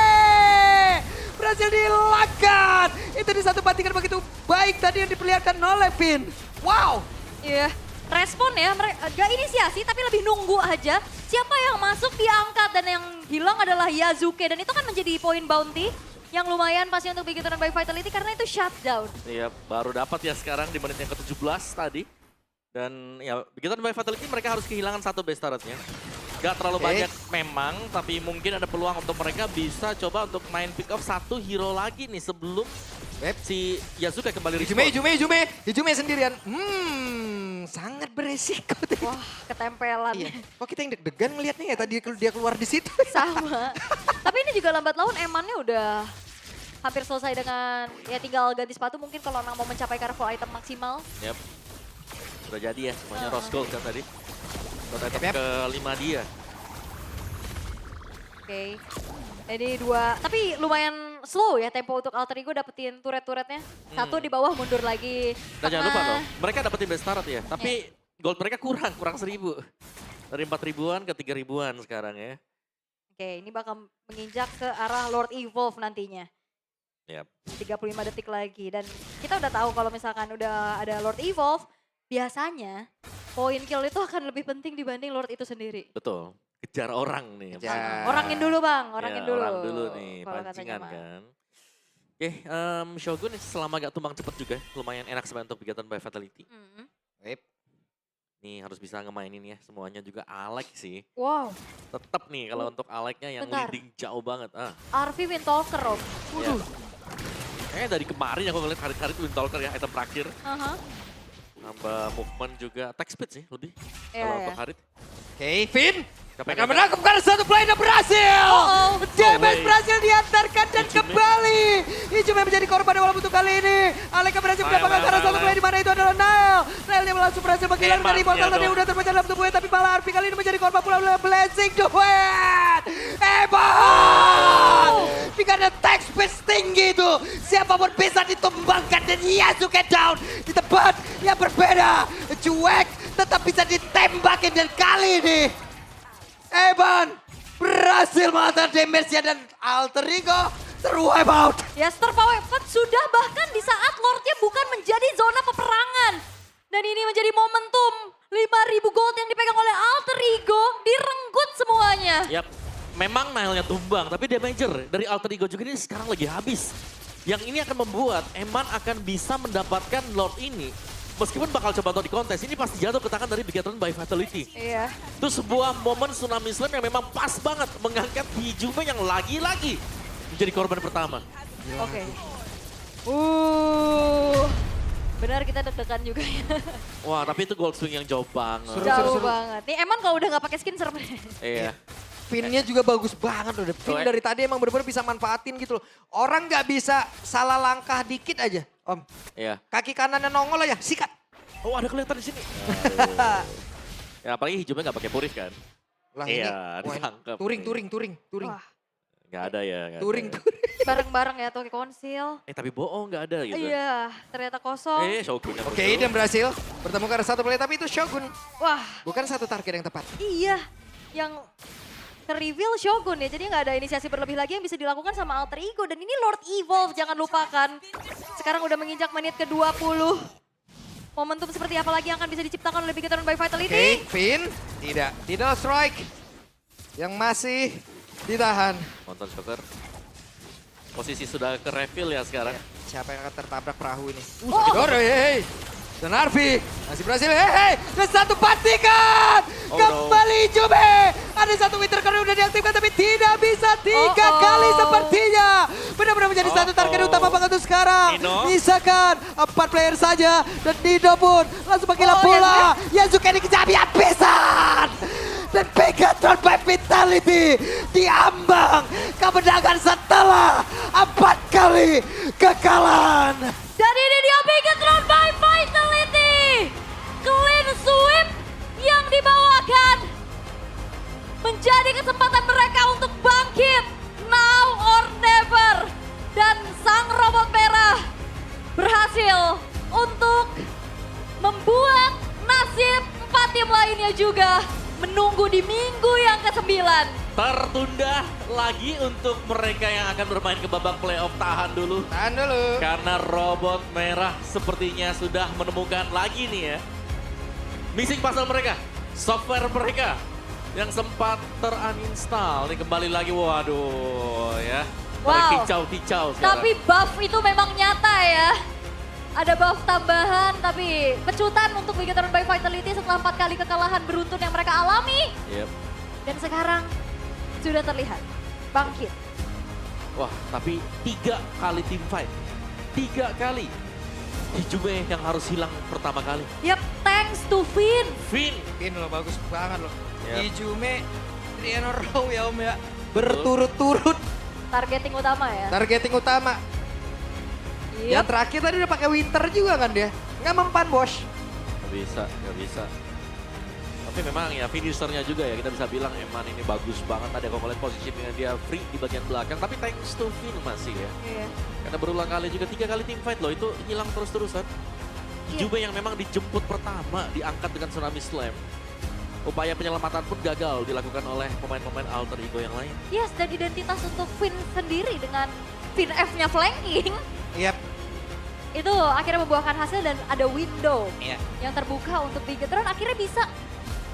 berhasil dilakukan. Itu di satu batikan begitu baik tadi yang diperlihatkan oleh Finn. Wow. Iya. Respon ya, gak inisiasi tapi lebih nunggu aja. Siapa yang masuk diangkat dan yang hilang adalah Yazuke. Dan itu kan menjadi poin bounty yang lumayan pasti untuk Big Turn by Vitality karena itu shutdown. Iya, baru dapat ya sekarang di menit yang ke-17 tadi. Dan ya, Big Turn by Vitality mereka harus kehilangan satu base turretnya. Gak terlalu banyak memang, tapi mungkin ada peluang untuk mereka bisa coba untuk main pick off satu hero lagi nih sebelum si Yazuke kembali respawn. Izume sendirian. Sangat beresiko. Wah, ketempelan. Iya. Kok kita yang deg-degan ngeliatnya ya tadi dia keluar di situ. Sama. Tapi ini juga lambat laun Emannya udah hampir selesai dengan ya tinggal ganti sepatu mungkin kalau memang mau mencapai careful item maksimal. Yap. Udah jadi ya semuanya rose gold kan tadi. Buat item Yap. ke-5 dia. Oke. Jadi tapi lumayan slow ya tempo untuk Alter Ego dapetin turret-turretnya. Satu di bawah mundur lagi. Dan jangan lupa Tengah. loh, mereka dapetin base turret ya. Tapi gold mereka kurang 1000. Dari 4000-an ke 3000-an sekarang ya. Oke, ini bakal menginjak ke arah Lord Evolve nantinya. Yap. 35 detik lagi dan kita udah tahu kalau misalkan udah ada Lord Evolve, biasanya poin kill itu akan lebih penting dibanding Lord itu sendiri. Betul. Kejar orang nih. Kejar. Orangin dulu bang, orangin Ya, dulu. Orang dulu nih, Kalau katanya pancingan mah. kan. Oke, Shogun selama gak tumbang cepet juga, lumayan enak sebenarnya untuk Big Turn by Vitality. Wait. Nih harus bisa ngemainin ya, semuanya juga Alek sih. Wow, Tetap nih kalau untuk Aleknya yang Bentar. leading jauh banget. Arvi Windtalker Rob. Iya. Kayaknya dari kemarin aku ngeliat hari-hari Windtalker ya, item terakhir. Nambah movement juga, attack speed sih lebih. Iya, Kalau iya. untuk Harit. Oke, Finn. Capek Akan menangkap karena satu play dan berhasil. Damage berhasil diantarkan dan Izume. kembali. Izume menjadi korban walaupun untuk kali ini. Aleka berhasil mendapatkan karena satu play di mana itu adalah Nail. Nailnya langsung berhasil menghilang dari portal tadi udah terpecah dalam tubuhnya. Tapi malah Arfi kali ini menjadi korban pula oleh Blessing Duet. Hebat. Dengan attack speed tinggi itu. Siapapun bisa ditumbangkan dan Yazuke down. Di tempat yang berbeda. Cuek tetap bisa ditembakin dan kali ini. Evan berhasil mengatakan damage-nya dan Alter Ego terwipe out. Ya terpawepet sudah bahkan di saat Lordnya bukan menjadi zona peperangan. Dan ini menjadi momentum 5.000 gold yang dipegang oleh Alter Ego direnggut semuanya. Yap, memang Nailnya tumbang, tapi damager dari Alter Ego juga ini sekarang lagi habis. Yang ini akan membuat Eman akan bisa mendapatkan Lord ini. Meskipun bakal coba untuk di kontes, ini pasti jatuh ke tangan dari Big Turn by Vitality. Iya. Itu sebuah momen Tsunami Slam yang memang pas banget mengangkat Izume yang lagi-lagi menjadi korban pertama. Oke. Benar kita deg-degan juga ya. Wah, tapi itu gold swing yang jauh banget. Jauh banget. Nih Eman kalau udah gak pakai skin serem. Iya. Pinnya juga bagus banget loh. Pin dari tadi emang bener-bener bisa manfaatin gitu loh. Orang nggak bisa salah langkah dikit aja, Om. Iya. Kaki kanannya nongol aja, sikat. Oh, ada kelihatan di sini. Ya, apalagi Izume nggak pakai purif kan? Lah Iya, wah, ditangkap Turing. Wah, Nggak ada ya. nggak ada. Turing. bareng-bareng ya tuh ke konsil. Tapi bohong nggak ada gitu. Iya, ternyata kosong. Shogun yang Oke, muncul. dan berhasil bertemu karena satu play, tapi itu Shogun. Wah, Bukan satu target yang tepat. iya. Yang ter-reveal Shogun ya, jadi nggak ada inisiasi berlebih lagi yang bisa dilakukan sama Alter Ego. Dan ini Lord Evolve, jangan lupakan. Sekarang udah menginjak menit ke-20. Momentum seperti apa lagi yang akan bisa diciptakan oleh Big Turn by Vitality? Oke, Finn. Tidak strike. Yang masih ditahan. Nonton Shocker. Posisi sudah ke reveal ya sekarang. Siapa yang akan tertabrak perahu ini? Oh. Sakidoro, hei. Dan Arfi masih berhasil, hei. Dan satu patikan. Oh, Kembali Izume. Ada satu winter card udah diaktifkan tapi tidak bisa tiga kali sepertinya. Benar-benar menjadi satu target utama banget tuh sekarang. Nino. Misalkan 4 player saja dan Nino pun langsung menghilang bola. Yazuke dikejar habis-habisan. Dan Megatron by Hospitality diambang kemenangan setelah 4 kali kekalahan. Dan ini dia Bigetron by Vitality. Clean sweep yang dibawakan menjadi kesempatan mereka untuk bangkit. Now or never. Dan sang robot merah berhasil untuk membuat nasib 4 tim lainnya juga menunggu di minggu yang ke-9. Tertunda lagi untuk mereka yang akan bermain ke babak playoff. Tahan dulu. Tahan dulu. Karena robot merah sepertinya sudah menemukan lagi nih ya. Missing puzzle mereka, software mereka yang sempat teruninstall. Nih kembali lagi, waduh ya. Wow. Kicau-kicau sekarang. Tapi buff itu memang nyata ya. Ada buff tambahan, tapi pecutan untuk Bigetron by Vitality setelah 4 kali kekalahan beruntun yang mereka alami. Yep. Dan sekarang sudah terlihat bangkit. Wah, tapi 3 kali team fight. 3 kali. Hijume yang harus hilang pertama kali. Yap, thanks to Finn. Finn. Ini loh bagus banget loh. Yep. Ijume Triano Row ya om ya. Berturut-turut Targeting utama ya. targeting utama. Yang Yap. terakhir tadi udah pakai winter juga kan dia. Nggak mempan bos. Nggak bisa. Tapi memang ya finishernya juga ya kita bisa bilang Eman ini bagus banget. Tadi aku ngeliat positionnya dia free di bagian belakang. Tapi thanks to Finn masih ya. Iya. Karena berulang kali juga 3 kali team fight loh itu hilang terus-terusan. Iya. Hijume yang memang dijemput pertama diangkat dengan Tsunami Slam. Upaya penyelamatan pun gagal dilakukan oleh pemain-pemain alter ego yang lain. Yes, dan identitas untuk Finn sendiri dengan Finn F-nya flanking. Yap. Itu akhirnya membuahkan hasil dan ada window Iya. yang terbuka untuk Bigetron akhirnya bisa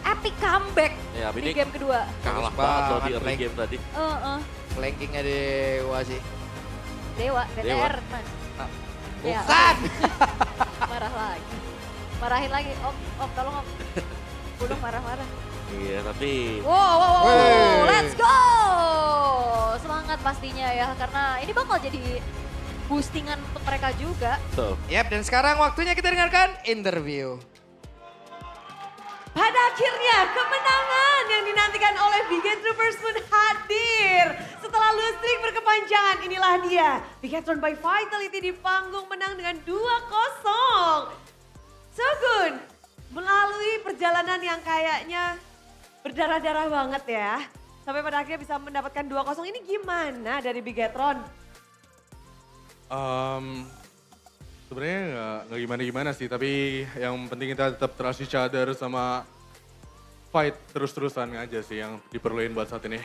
epic comeback Ya, di ini game kedua. kalah Bagus banget loh di banget, early Blake. game tadi. Flankingnya Dewa sih. Dewa, DTR, Mas. Ya, Bukan. marah lagi. Marahin lagi, Om tolong Om. Udah marah-marah. Iya, tapi Wow, Wey. let's go! Semangat pastinya ya, karena ini bakal jadi boostingan untuk mereka juga. tuh. Yap, dan sekarang waktunya kita dengarkan interview. Pada akhirnya kemenangan yang dinantikan oleh Bigetroopers pun hadir. Setelah lustrik berkepanjangan, inilah dia. Bigetron by Vitality di panggung menang dengan 2-0. Sogun, melalui perjalanan yang kayaknya berdarah-darah banget ya. Sampai pada akhirnya bisa mendapatkan 2-0. Ini gimana dari Bigetron? Sebenarnya nggak gimana-gimana sih, tapi yang penting kita tetap trust each other sama fight terus-terusan aja sih yang diperluin buat saat ini.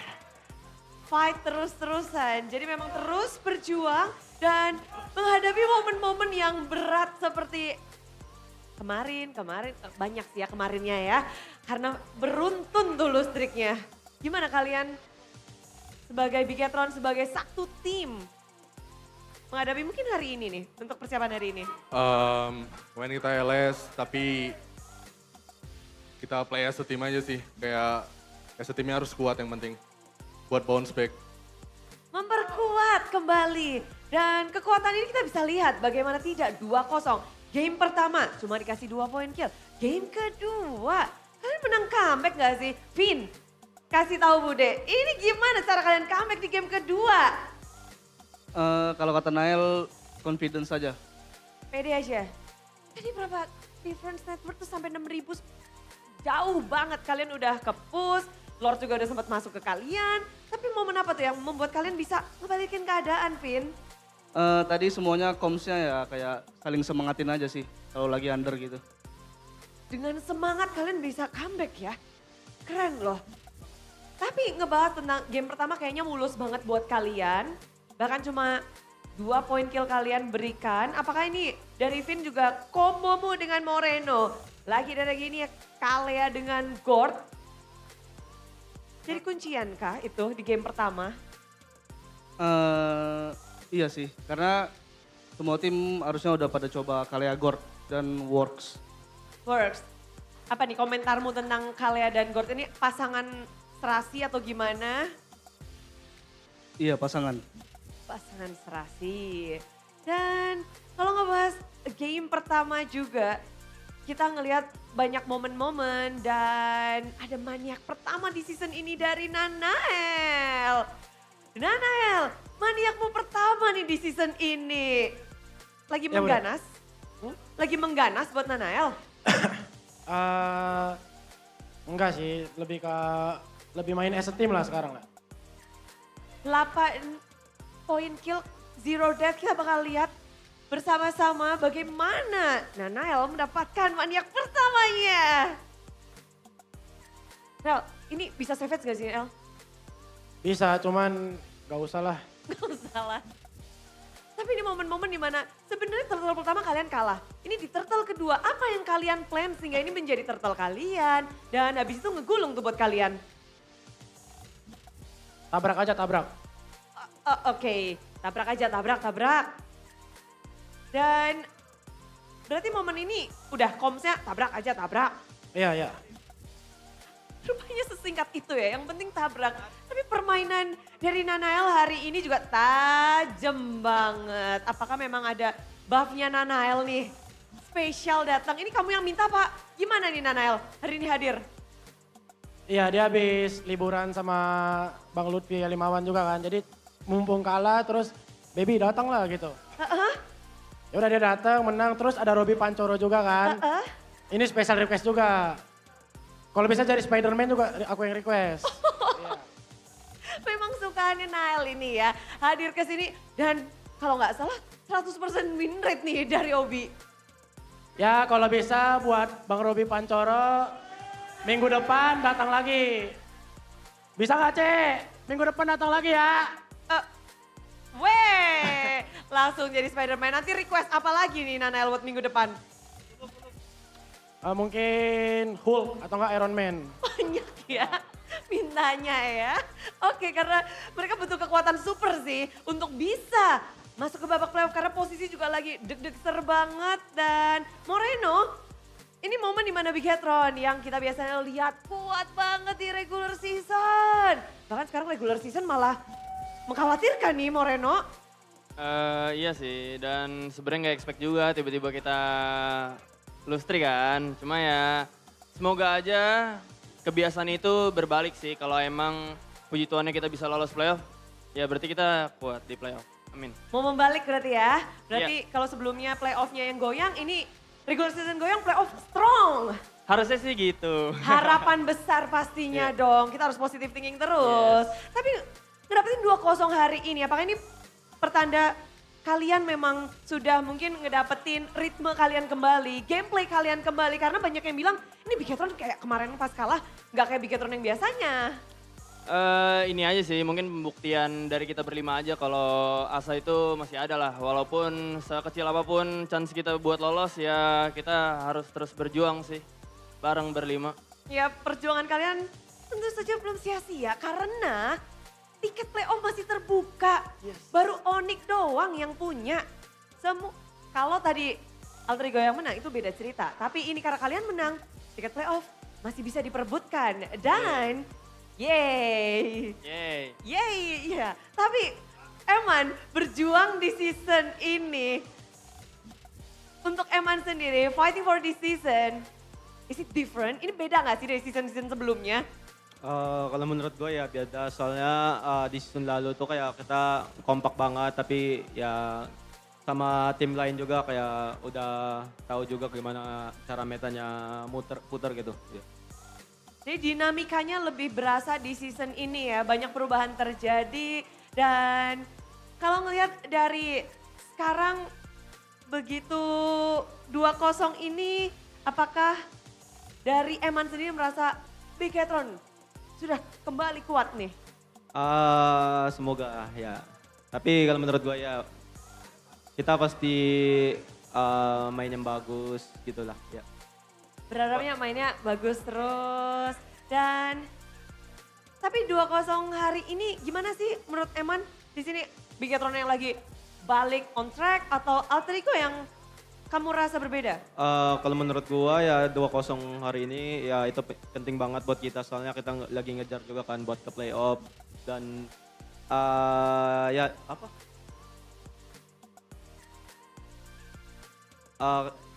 Fight terus-terusan. Jadi memang terus berjuang dan menghadapi momen-momen yang berat seperti kemarin banyak sih ya kemarinnya ya. Karena beruntun tuh lustriknya. Gimana kalian sebagai Bigetron, sebagai satu tim menghadapi mungkin hari ini nih, untuk persiapan hari ini? Kemarin kita LS, tapi kita play as a team aja sih. Kayak as a teamnya harus kuat yang penting buat bounce back. Memperkuat kembali. Dan kekuatan ini kita bisa lihat bagaimana tidak 2-0. Game pertama cuma dikasih 2 poin kill. Game kedua, kalian menang comeback gak sih? Vin, kasih tahu Bude, ini gimana cara kalian comeback di game kedua? Kalau kata Nael, confidence saja. Pede aja. Tadi berapa difference network tuh sampai 6.000. Jauh banget, kalian udah ke push. Lord juga udah sempat masuk ke kalian. Tapi momen apa tuh yang membuat kalian bisa ngebalikin keadaan, Vin? Tadi semuanya comms-nya ya kayak saling semangatin aja sih kalau lagi under gitu. Dengan semangat kalian bisa comeback ya. Keren loh. Tapi ngebahas tentang game pertama kayaknya mulus banget buat kalian. Bahkan cuma 2 poin kill kalian berikan. Apakah ini dari Vin juga kombomu dengan Moreno? Lagi dan lagi ini ya Kalea dengan Gord. Jadi kuncian kah itu di game pertama? Iya sih, karena semua tim harusnya udah pada coba Kalea Gord dan Works. Works. Apa nih komentarmu tentang Kalea dan Gord ini pasangan serasi atau gimana? Iya pasangan. Pasangan serasi. Dan kalau ngebahas game pertama juga, kita ngelihat banyak momen-momen dan ada maniak pertama di season ini dari Nanael. Nanael, maniakmu pertama nih di season ini. Lagi Ya, udah. mengganas? Lagi mengganas buat Nanael? Enggak sih, lebih main as a team lah sekarang lah. 8 poin kill, 0 death. Kita bakal lihat bersama-sama bagaimana Nanael mendapatkan maniak pertamanya. El, ini bisa savage gak sih El? Bisa, cuman gak usah lah. Gak salah. Tapi ini momen-momen dimana sebenarnya turtle pertama kalian kalah. Ini di turtle kedua, apa yang kalian plan sehingga ini menjadi turtle kalian. Dan habis itu ngegulung tuh buat kalian. Tabrak aja, tabrak. Oke, tabrak aja, tabrak. Dan berarti momen ini udah komsnya tabrak aja, tabrak. Iya, iya. Rupanya sesingkat itu ya, yang penting tabrak. Tapi permainan dari Nanael hari ini juga tajam banget. Apakah memang ada buffnya Nanael nih? Spesial datang, ini kamu yang minta Pak. Gimana nih Nanael hari ini hadir? Iya, dia habis liburan sama Bang Lutfi Limawan juga kan. Jadi mumpung kalah terus baby datang lah gitu. Ya udah dia datang, menang, terus ada Robby Pancoro juga kan. Ini special request juga. Kalau bisa jadi Spider-Man juga aku yang request. Memang sukaannya Nael ini ya, hadir ke sini dan kalau nggak salah 100% win rate nih dari Obi. Ya kalau bisa buat Bang Robby Pancoro minggu depan datang lagi. Bisa nggak Cek? Minggu depan datang lagi ya. Weh, langsung jadi Spider-Man. Nanti request apa lagi nih Nanael buat minggu depan? Mungkin Hulk atau enggak Iron Man. Banyak ya mintanya ya. Oke, karena mereka butuh kekuatan super sih untuk bisa masuk ke babak playoff karena posisi juga lagi deg-deg banget. Dan Moreno, ini momen dimana Bigetron yang kita biasanya lihat kuat banget di regular season. Bahkan sekarang regular season malah mengkhawatirkan nih Moreno. Iya sih, dan sebenarnya nggak expect juga tiba-tiba kita lose streak kan. Cuma ya semoga aja kebiasaan itu berbalik sih. Kalau emang puji Tuhannya kita bisa lolos playoff, ya berarti kita kuat di playoff. Amin. Mau membalik berarti ya. Berarti kalau sebelumnya playoffnya yang goyang, ini regular season goyang playoff strong. Harusnya sih gitu. Harapan besar pastinya dong. Kita harus positive thinking terus. Tapi ngedapetin 2-0 hari ini, apakah ini pertanda kalian memang sudah mungkin ngedapetin ritme kalian kembali, gameplay kalian kembali. Karena banyak yang bilang, ini Bigetron kayak kemarin pas kalah, nggak kayak Bigetron yang biasanya. Ini aja sih, mungkin pembuktian dari kita berlima aja kalau asa itu masih ada lah. Walaupun sekecil apapun chance kita buat lolos, ya kita harus terus berjuang sih, bareng berlima. Ya perjuangan kalian tentu saja belum sia-sia karena tiket playoff masih terbuka. Baru Onyx doang yang punya. Kalau tadi Alter Ego yang menang itu beda cerita. Tapi ini karena kalian menang, tiket playoff masih bisa diperebutkan. Dan yeay. Yeay. Yeay, iya. Tapi Eman berjuang di season ini. Untuk Eman sendiri, fighting for this season, is it different? Ini beda gak sih dari season-season sebelumnya? Kalau menurut gue ya beda, soalnya di season lalu tuh kayak kita kompak banget, tapi ya sama tim lain juga kayak udah tahu juga gimana cara metanya puter gitu. Ya. Jadi dinamikanya lebih berasa di season ini ya, banyak perubahan terjadi dan kalau ngelihat dari sekarang begitu 2-0 ini, apakah dari Eman sendiri merasa Bigetron sudah kembali kuat nih? Semoga ya. Tapi kalau menurut gue ya kita pasti main yang bagus gitulah ya. Berharapnya mainnya bagus terus dan tapi 2-0 hari ini gimana sih menurut Eman? Di sini Bigetron yang lagi balik on track atau Alter Ego yang kamu rasa berbeda? Kalau menurut gua ya 2-0 hari ini ya itu penting banget buat kita soalnya kita lagi ngejar juga kan buat ke playoff dan ya apa?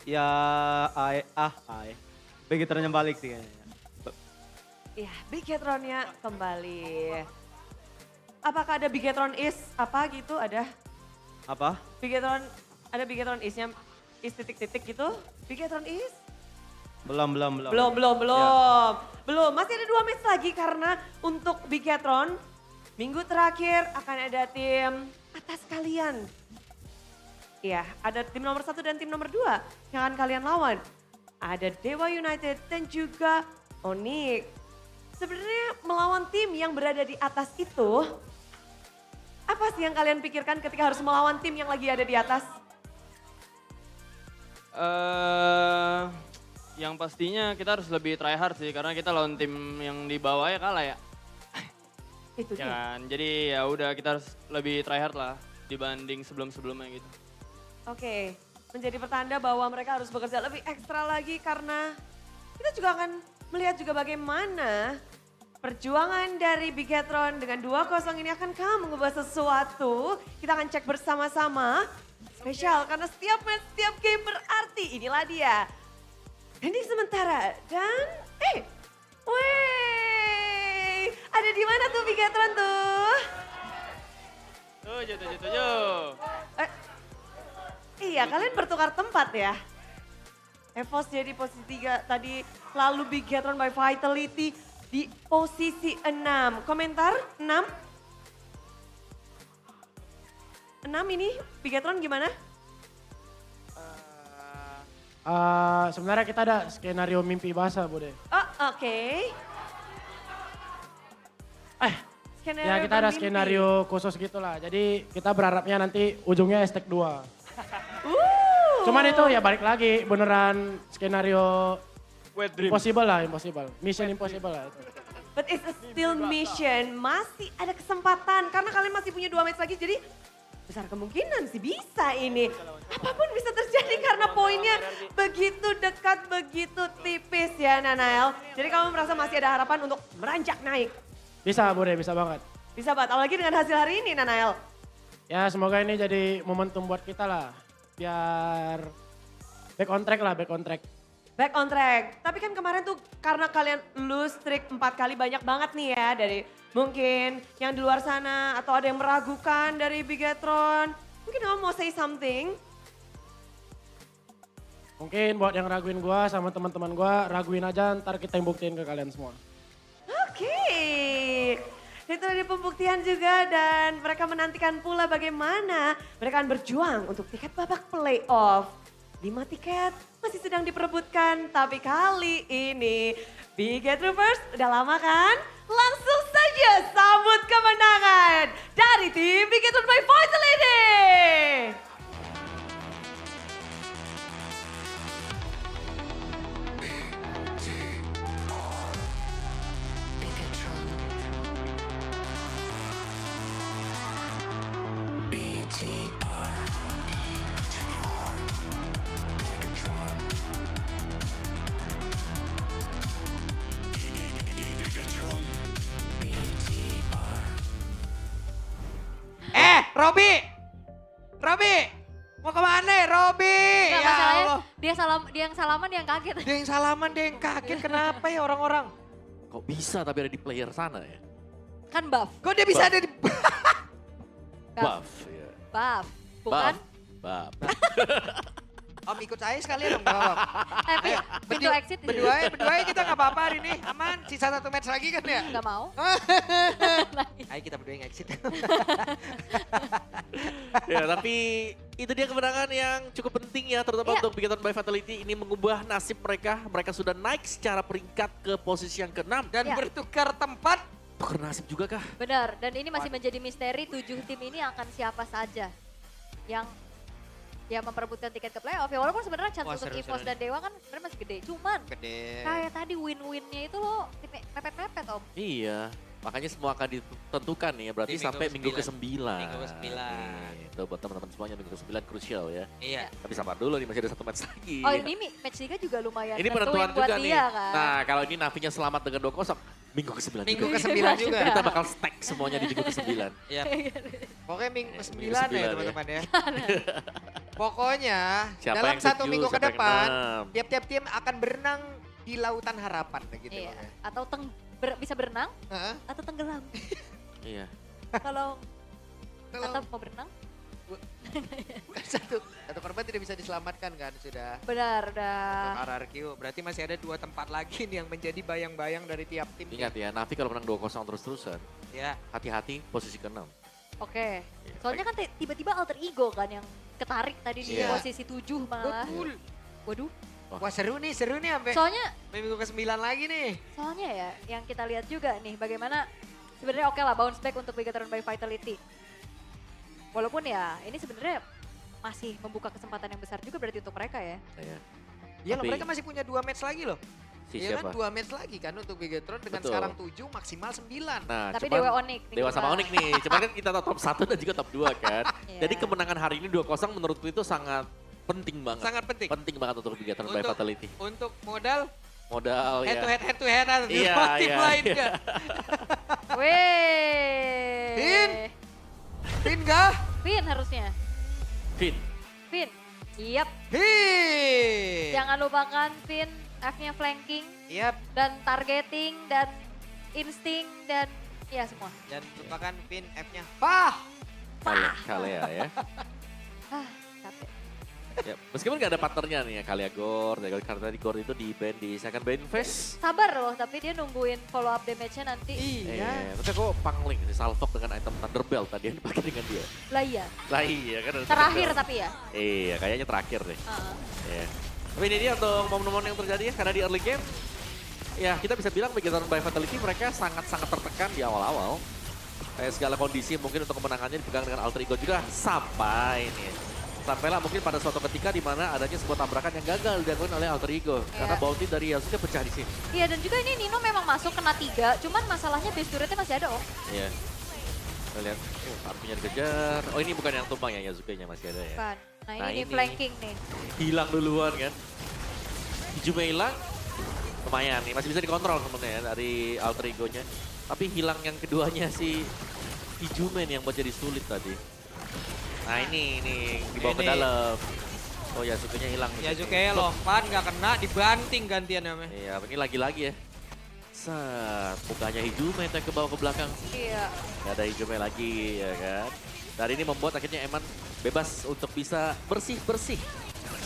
Ya, Bigetron yang balik sih kayaknya. Ya, Bigetron-nya kembali. Apakah ada Bigetron is apa gitu? Ada Apa? Bigetron, ada Bigetron is-nya is titik-titik gitu? Bigetron is? Belum. Belum. Masih ada 2 match lagi karena untuk Bigetron minggu terakhir akan ada tim atas kalian. Iya, ada tim nomor 1 dan tim nomor 2 yang akan kalian lawan. Ada Dewa United dan juga Onyx. Sebenarnya melawan tim yang berada di atas itu, apa sih yang kalian pikirkan ketika harus melawan tim yang lagi ada di atas? Yang pastinya kita harus lebih try hard sih karena kita lawan tim yang di bawah ya kalah ya. Itu Ya dia. kan? Jadi ya udah kita harus lebih try hard lah dibanding sebelum-sebelumnya gitu. Oke, menjadi pertanda bahwa mereka harus bekerja lebih ekstra lagi karena kita juga akan melihat juga bagaimana perjuangan dari Bigetron dengan 2-0 ini akankah mengubah sesuatu. Kita akan cek bersama-sama. Spesial karena setiap match, setiap game berarti. Inilah dia. Ending sementara dan weh, ada di mana tuh Bigetron tuh? Tujuh. Iya, kalian bertukar tempat ya. Evos jadi posisi 3 tadi, lalu Bigetron by Vitality di posisi 6. Komentar 6? 6 ini Bigetron gimana? Sebenarnya kita ada skenario mimpi basah, Bude. Oh, oke. Ya kita ada bermimpi. skenario khusus gitulah. Jadi kita berharapnya nanti ujungnya hashtag 2. Cuman itu ya balik lagi beneran skenario Wet dream. impossible lah, impossible. Mission impossible lah itu. But it's a still mission. Masih ada kesempatan karena kalian masih punya 2 match lagi. Jadi besar kemungkinan sih bisa ini. Apapun bisa terjadi karena poinnya begitu dekat, begitu tipis ya Nanael. Jadi kamu merasa masih ada harapan untuk meranjak naik. Bisa, Bude, bisa banget. Bisa banget, apalagi dengan hasil hari ini Nanael. Ya semoga ini jadi momentum buat kita lah. Biar back on track lah, back on track. Back on track. Tapi kan kemarin tuh karena kalian lose streak 4 kali banyak banget nih ya dari mungkin yang di luar sana atau ada yang meragukan dari Bigetron. Mungkin kamu mau say something? Mungkin buat yang raguin gua sama teman-teman gua, raguin aja ntar kita yang buktiin ke kalian semua. Oke. Itu dari pembuktian juga dan mereka menantikan pula bagaimana mereka akan berjuang untuk tiket babak playoff. 5 tiket masih sedang diperebutkan, tapi kali ini Bigetroverse udah lama kan? Langsung saja sambut kemenangan dari tim Bigetron by Vitality. Robi, mau kemana Robi? Enggak, Ya masalahnya Allah. dia yang salaman dia yang kaget. Dia yang salaman, dia yang kaget. Kenapa ya orang-orang? Kok bisa tapi ada di player sana ya? Kan buff. Kok dia bisa ada di... Buff. Ya. Buff. Bukan? Buff. Om ikut saya sekalian dong, Om. Tapi pintu exit Berdua kita gak apa-apa hari ini. Aman, sisa 1 match lagi kan ya? nggak mau. Ayo kita berdua yang exit. Ya tapi itu dia kemenangan yang cukup penting ya terutama Iya. untuk Bigetron by Vitality ini mengubah nasib mereka. Mereka sudah naik secara peringkat ke posisi yang ke-6 dan Dan bertukar tempat. tukar nasib juga kah? Benar, dan ini masih menjadi misteri 7 tim ini akan siapa saja yang memperebutkan tiket ke playoff ya walaupun sebenarnya chance Wah, untuk seru, EVOS seru dan Dewa kan sebenarnya masih gede. Cuman Gede. kayak tadi win-winnya itu loh mepet-mepet Om. Iya, makanya semua akan ditentukan nih ya berarti Di minggu sampai minggu ke-9. ke-9. Minggu ke-9. Itu buat teman-teman semuanya minggu ke-9 krusial ya. Iya. Tapi sabar dulu nih masih ada 1 match lagi. Oh ini match 3 juga lumayan Ini penentuan nentuin buat juga nih. dia kan. Nah kalau ini Navinya selamat dengan 2-0, minggu ke-9 Minggu juga. ke-9 juga. Kita bakal stack semuanya di minggu ke-9. Iya. Pokoknya minggu ke-9 Minggu ke-9 ya ya. teman-teman ya. Pokoknya Siapa dalam yang satu ke-7, minggu ke siapa yang depan, ke-6. tiap-tiap tim akan berenang di lautan harapan gitu. Iya. makanya. Atau bisa berenang Heeh. atau tenggelam. Iya. Kalau Kalau atau mau berenang? satu korban tidak bisa diselamatkan kan sudah. Benar, Untuk udah. RRQ, berarti masih ada 2 tempat lagi nih yang menjadi bayang-bayang dari tiap tim. Ingat ya, Navi kalau menang 2-0 terus-terusan, Ya. hati-hati posisi ke-6. Oke. Iya, Soalnya kan tiba-tiba alter ego kan yang ketarik tadi di Iya. posisi 7 malah. Betul. Waduh. Wah seru nih sampai Soalnya minggu ke-9 lagi nih. Soalnya ya, yang kita lihat juga nih bagaimana sebenarnya oke lah bounce back untuk Bigatron by Vitality. Walaupun ya ini sebenarnya masih membuka kesempatan yang besar juga berarti untuk mereka ya. Iya. Iya loh, Tapi- mereka masih punya 2 match lagi loh. Si Iya kan siapa? 2 match lagi kan untuk Bigatron dengan Betul. sekarang 7 maksimal 9. Nah, Tapi cuman Dewa Onyx nih Dewa kita. sama Onyx nih. Cuman kan kita top 1 dan juga top 2 kan. Iya. Jadi kemenangan hari ini 2-0 menurutku itu sangat penting banget. Sangat penting. Penting banget untuk Bigatron by Untuk- Vitality. Untuk modal Modal head ya. to headan di Iya, tim iya, lainnya. Weh. Vin? Vin kah? Vin harusnya. Vin. Vin. Yap. Hii. Jangan lupakan Vin F-nya flanking Yap. dan targeting dan insting dan ya semua. Dan lupakan Vin F-nya. Pah! Kalea ya. Ah, capek. Ya, meskipun gak ada partnernya nih ya, Kalea Gord, ya, karena tadi Gord itu di ban di second ban phase. Sabar loh, tapi dia nungguin follow up damage-nya nanti. Iya. Tapi kok pangling si Salvok dengan item Thunderbelt tadi yang dipakai dengan dia. Lah iya. Lah iya kan ada Terakhir Thunderbelt. tapi ya. Iya, kayaknya terakhir deh. Heeh. Iya. Tapi ini dia untuk momen-momen yang terjadi ya, karena di early game, ya kita bisa bilang Bigatron by Vitality mereka sangat-sangat tertekan di awal-awal. Kayak segala kondisi mungkin untuk kemenangannya dipegang dengan alter ego juga sampai ini. Sampailah mungkin pada suatu ketika di mana adanya sebuah tabrakan yang gagal dilakukan oleh alter ego. Karena bounty dari Yasuke pecah di sini. Iya dan juga ini Nino memang masuk kena 3, cuman masalahnya base turretnya masih ada om. Iya. Kita lihat, artinya dikejar. Oh ini bukan yang tumbang ya, Yasuke-nya masih ada ya. Kan. Nah, Nah, ini ini. flanking nih. Hilang duluan kan. Hijume hilang, lumayan nih. Masih bisa dikontrol sebenarnya ya, dari alter ego-nya. Tapi hilang yang keduanya si Hijume nih yang buat jadi sulit tadi. Nah ini dibawa ke Ini. dalam. Oh Yasuke-nya hilang. di Yasuke sini. lompat nggak kena dibanting gantian namanya. Iya, ini lagi-lagi ya. Set, mukanya Hijume itu yang ke bawah ke belakang. Iya. Gak ada Hijume lagi ya kan. Dan ini membuat akhirnya Eman bebas untuk bisa bersih-bersih.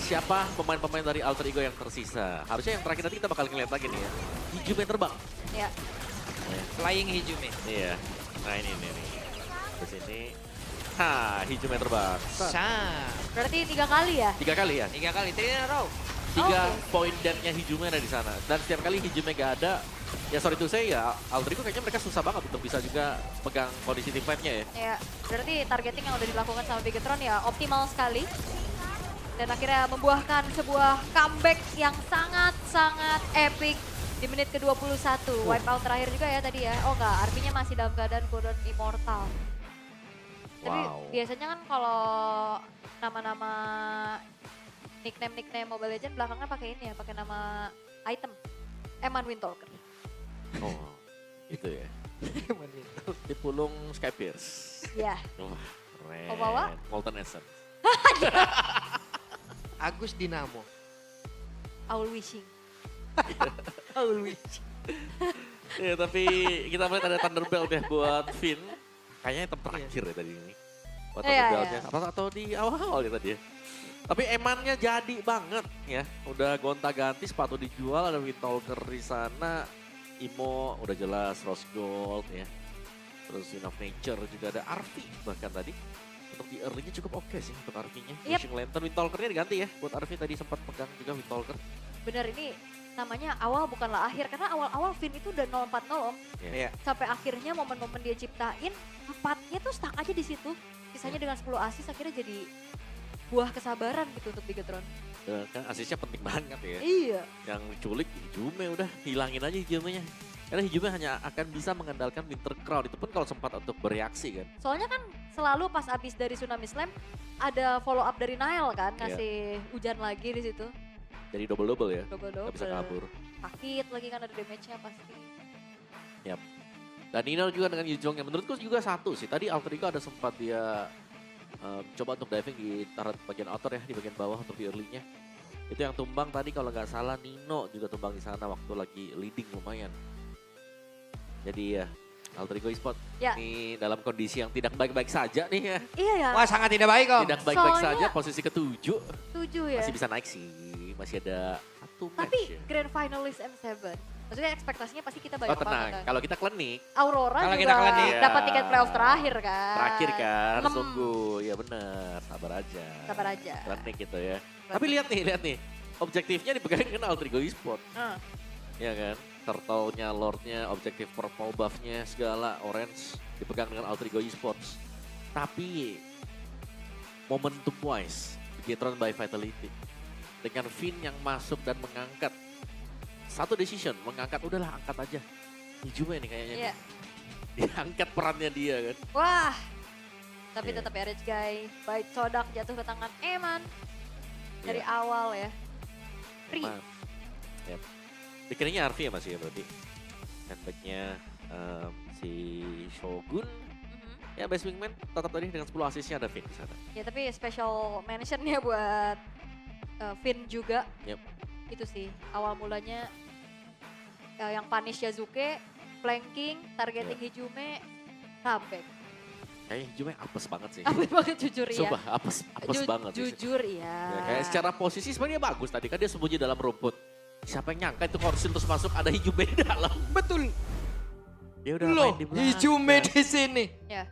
Siapa pemain-pemain dari alter ego yang tersisa. Harusnya yang terakhir nanti kita bakal ngeliat lagi nih ya. Hijume terbang. Iya. Flying Hijume. Iya. Nah ini nih. Terus ini. Ha, Hijume terbang. Set. Sah. Berarti 3 kali ya? 3 kali ya. 3 kali, 3 in a row. 3 Oke. poin damage-nya Hijume ada di sana. Dan setiap kali Hijume gak ada, ya sorry to say ya, alter ego kayaknya mereka susah banget untuk bisa juga pegang kondisi team fight-nya ya. Ya, berarti targeting yang udah dilakukan sama Bigatron ya optimal sekali. Dan akhirnya membuahkan sebuah comeback yang sangat-sangat epic di menit ke-21. Wipeout terakhir juga ya tadi ya. Oh enggak, artinya masih dalam keadaan golden immortal. Tapi Wow. biasanya kan kalau nama-nama nickname Mobile Legends belakangnya pakai ini ya, pakai nama item. Eman Windtalker. Oh, gitu ya. Di pulung Skypierce. Ya. Wah, keren. Oh, bawa? Molten Essence. Agus Dinamo. Owl Wishing. Ya, tapi kita melihat ada Thunderbelt ya buat Finn. Kayaknya item terakhir ya tadi ini. Buat Iya, Thunderbelt-nya. Atau di awal-awal ya tadi ya. Tapi emannya jadi banget ya. Udah gonta-ganti sepatu dijual, ada Windtalker di sana. Imo udah jelas Rose Gold ya. Terus Wind of Nature juga ada Arvi bahkan tadi. Untuk di early-nya cukup oke sih untuk Arvi-nya. Yep. Wishing Lantern, Windtalker-nya diganti ya. Buat Arvi tadi sempat pegang juga Windtalker. Bener ini namanya awal bukanlah akhir karena awal-awal Finn itu udah 0-4-0 om. Iya. Sampai akhirnya momen-momen dia ciptain, 4-nya tuh stuck aja di situ. Sisanya dengan 10 assist akhirnya jadi buah kesabaran gitu untuk Bigatron. Kan asisnya penting banget ya. Iya. Yang culik Hijume udah hilangin aja Hijume-nya. Karena Hijume hanya akan bisa mengandalkan Winter Crown. Itu pun kalau sempat untuk bereaksi kan. Soalnya kan selalu pas abis dari Tsunami Slam ada follow up dari Nile kan, Iya. ngasih hujan lagi di situ. Jadi double-double ya. Double-double. Gak bisa kabur. Sakit lagi kan ada damage-nya pasti. Dan Nino juga dengan Yujong yang menurutku juga satu sih. Tadi Alter Ego ada sempat dia coba untuk diving di turret bagian outer ya, di bagian bawah untuk di early-nya. Itu yang tumbang tadi kalau nggak salah Nino juga tumbang di sana waktu lagi leading lumayan. Jadi ya, Alter Ego Esports Ya. ini dalam kondisi yang tidak baik-baik saja nih ya. Iya ya, Wah sangat tidak baik om. Tidak baik-baik Soalnya- saja, posisi ke-7. 7 ya. Masih bisa naik sih, masih ada satu match Tapi ya. Grand Finalist M7, maksudnya ekspektasinya pasti kita Oh banyak tenang, banget kan. kalau kita klinik, Aurora Kalau juga kita klinik. dapat Iya. tiket playoff terakhir kan. terakhir kan, 6. sungguh, ya benar, sabar aja. Sabar aja. Klinik gitu ya. Tapi lihat nih, objektifnya dipegang dengan Alter Ego Esports. Ah. Ya kan, turtle-nya, lord-nya, objektif purple buff-nya, segala orange dipegang dengan Alter Ego Esports. Tapi momentum wise, Bigetron by Vitality dengan Finn yang masuk dan mengangkat satu decision, mengangkat udahlah angkat aja. Hijume nih kayaknya. Iya. nih. Diangkat perannya dia kan. Wah. Tapi Iya. tetap ya Rich Guy, Bite Sodak jatuh ke tangan Eman dari Iya. awal ya. Free. Emang. Yep. Dikiranya Arfi ya masih ya berarti. Handback-nya si Shogun. Mhm. Ya best wingman tetap tadi dengan 10 assist-nya ada Finn di sana. Ya tapi special mention-nya buat Finn juga. Yep. Itu sih awal mulanya yang punish Yazuke, flanking, targeting Hijume, comeback. Kayaknya Hijume apes banget sih. Apes banget jujur ya. Sumpah apes banget sih. Jujur iya. Ya, kayak secara posisi sebenarnya bagus tadi kan dia sembunyi dalam rumput. Siapa yang nyangka itu Korsil terus masuk ada Hijume di dalam. Betul. Dia udah Loh, main di belakang. Hijume di sini. Ya.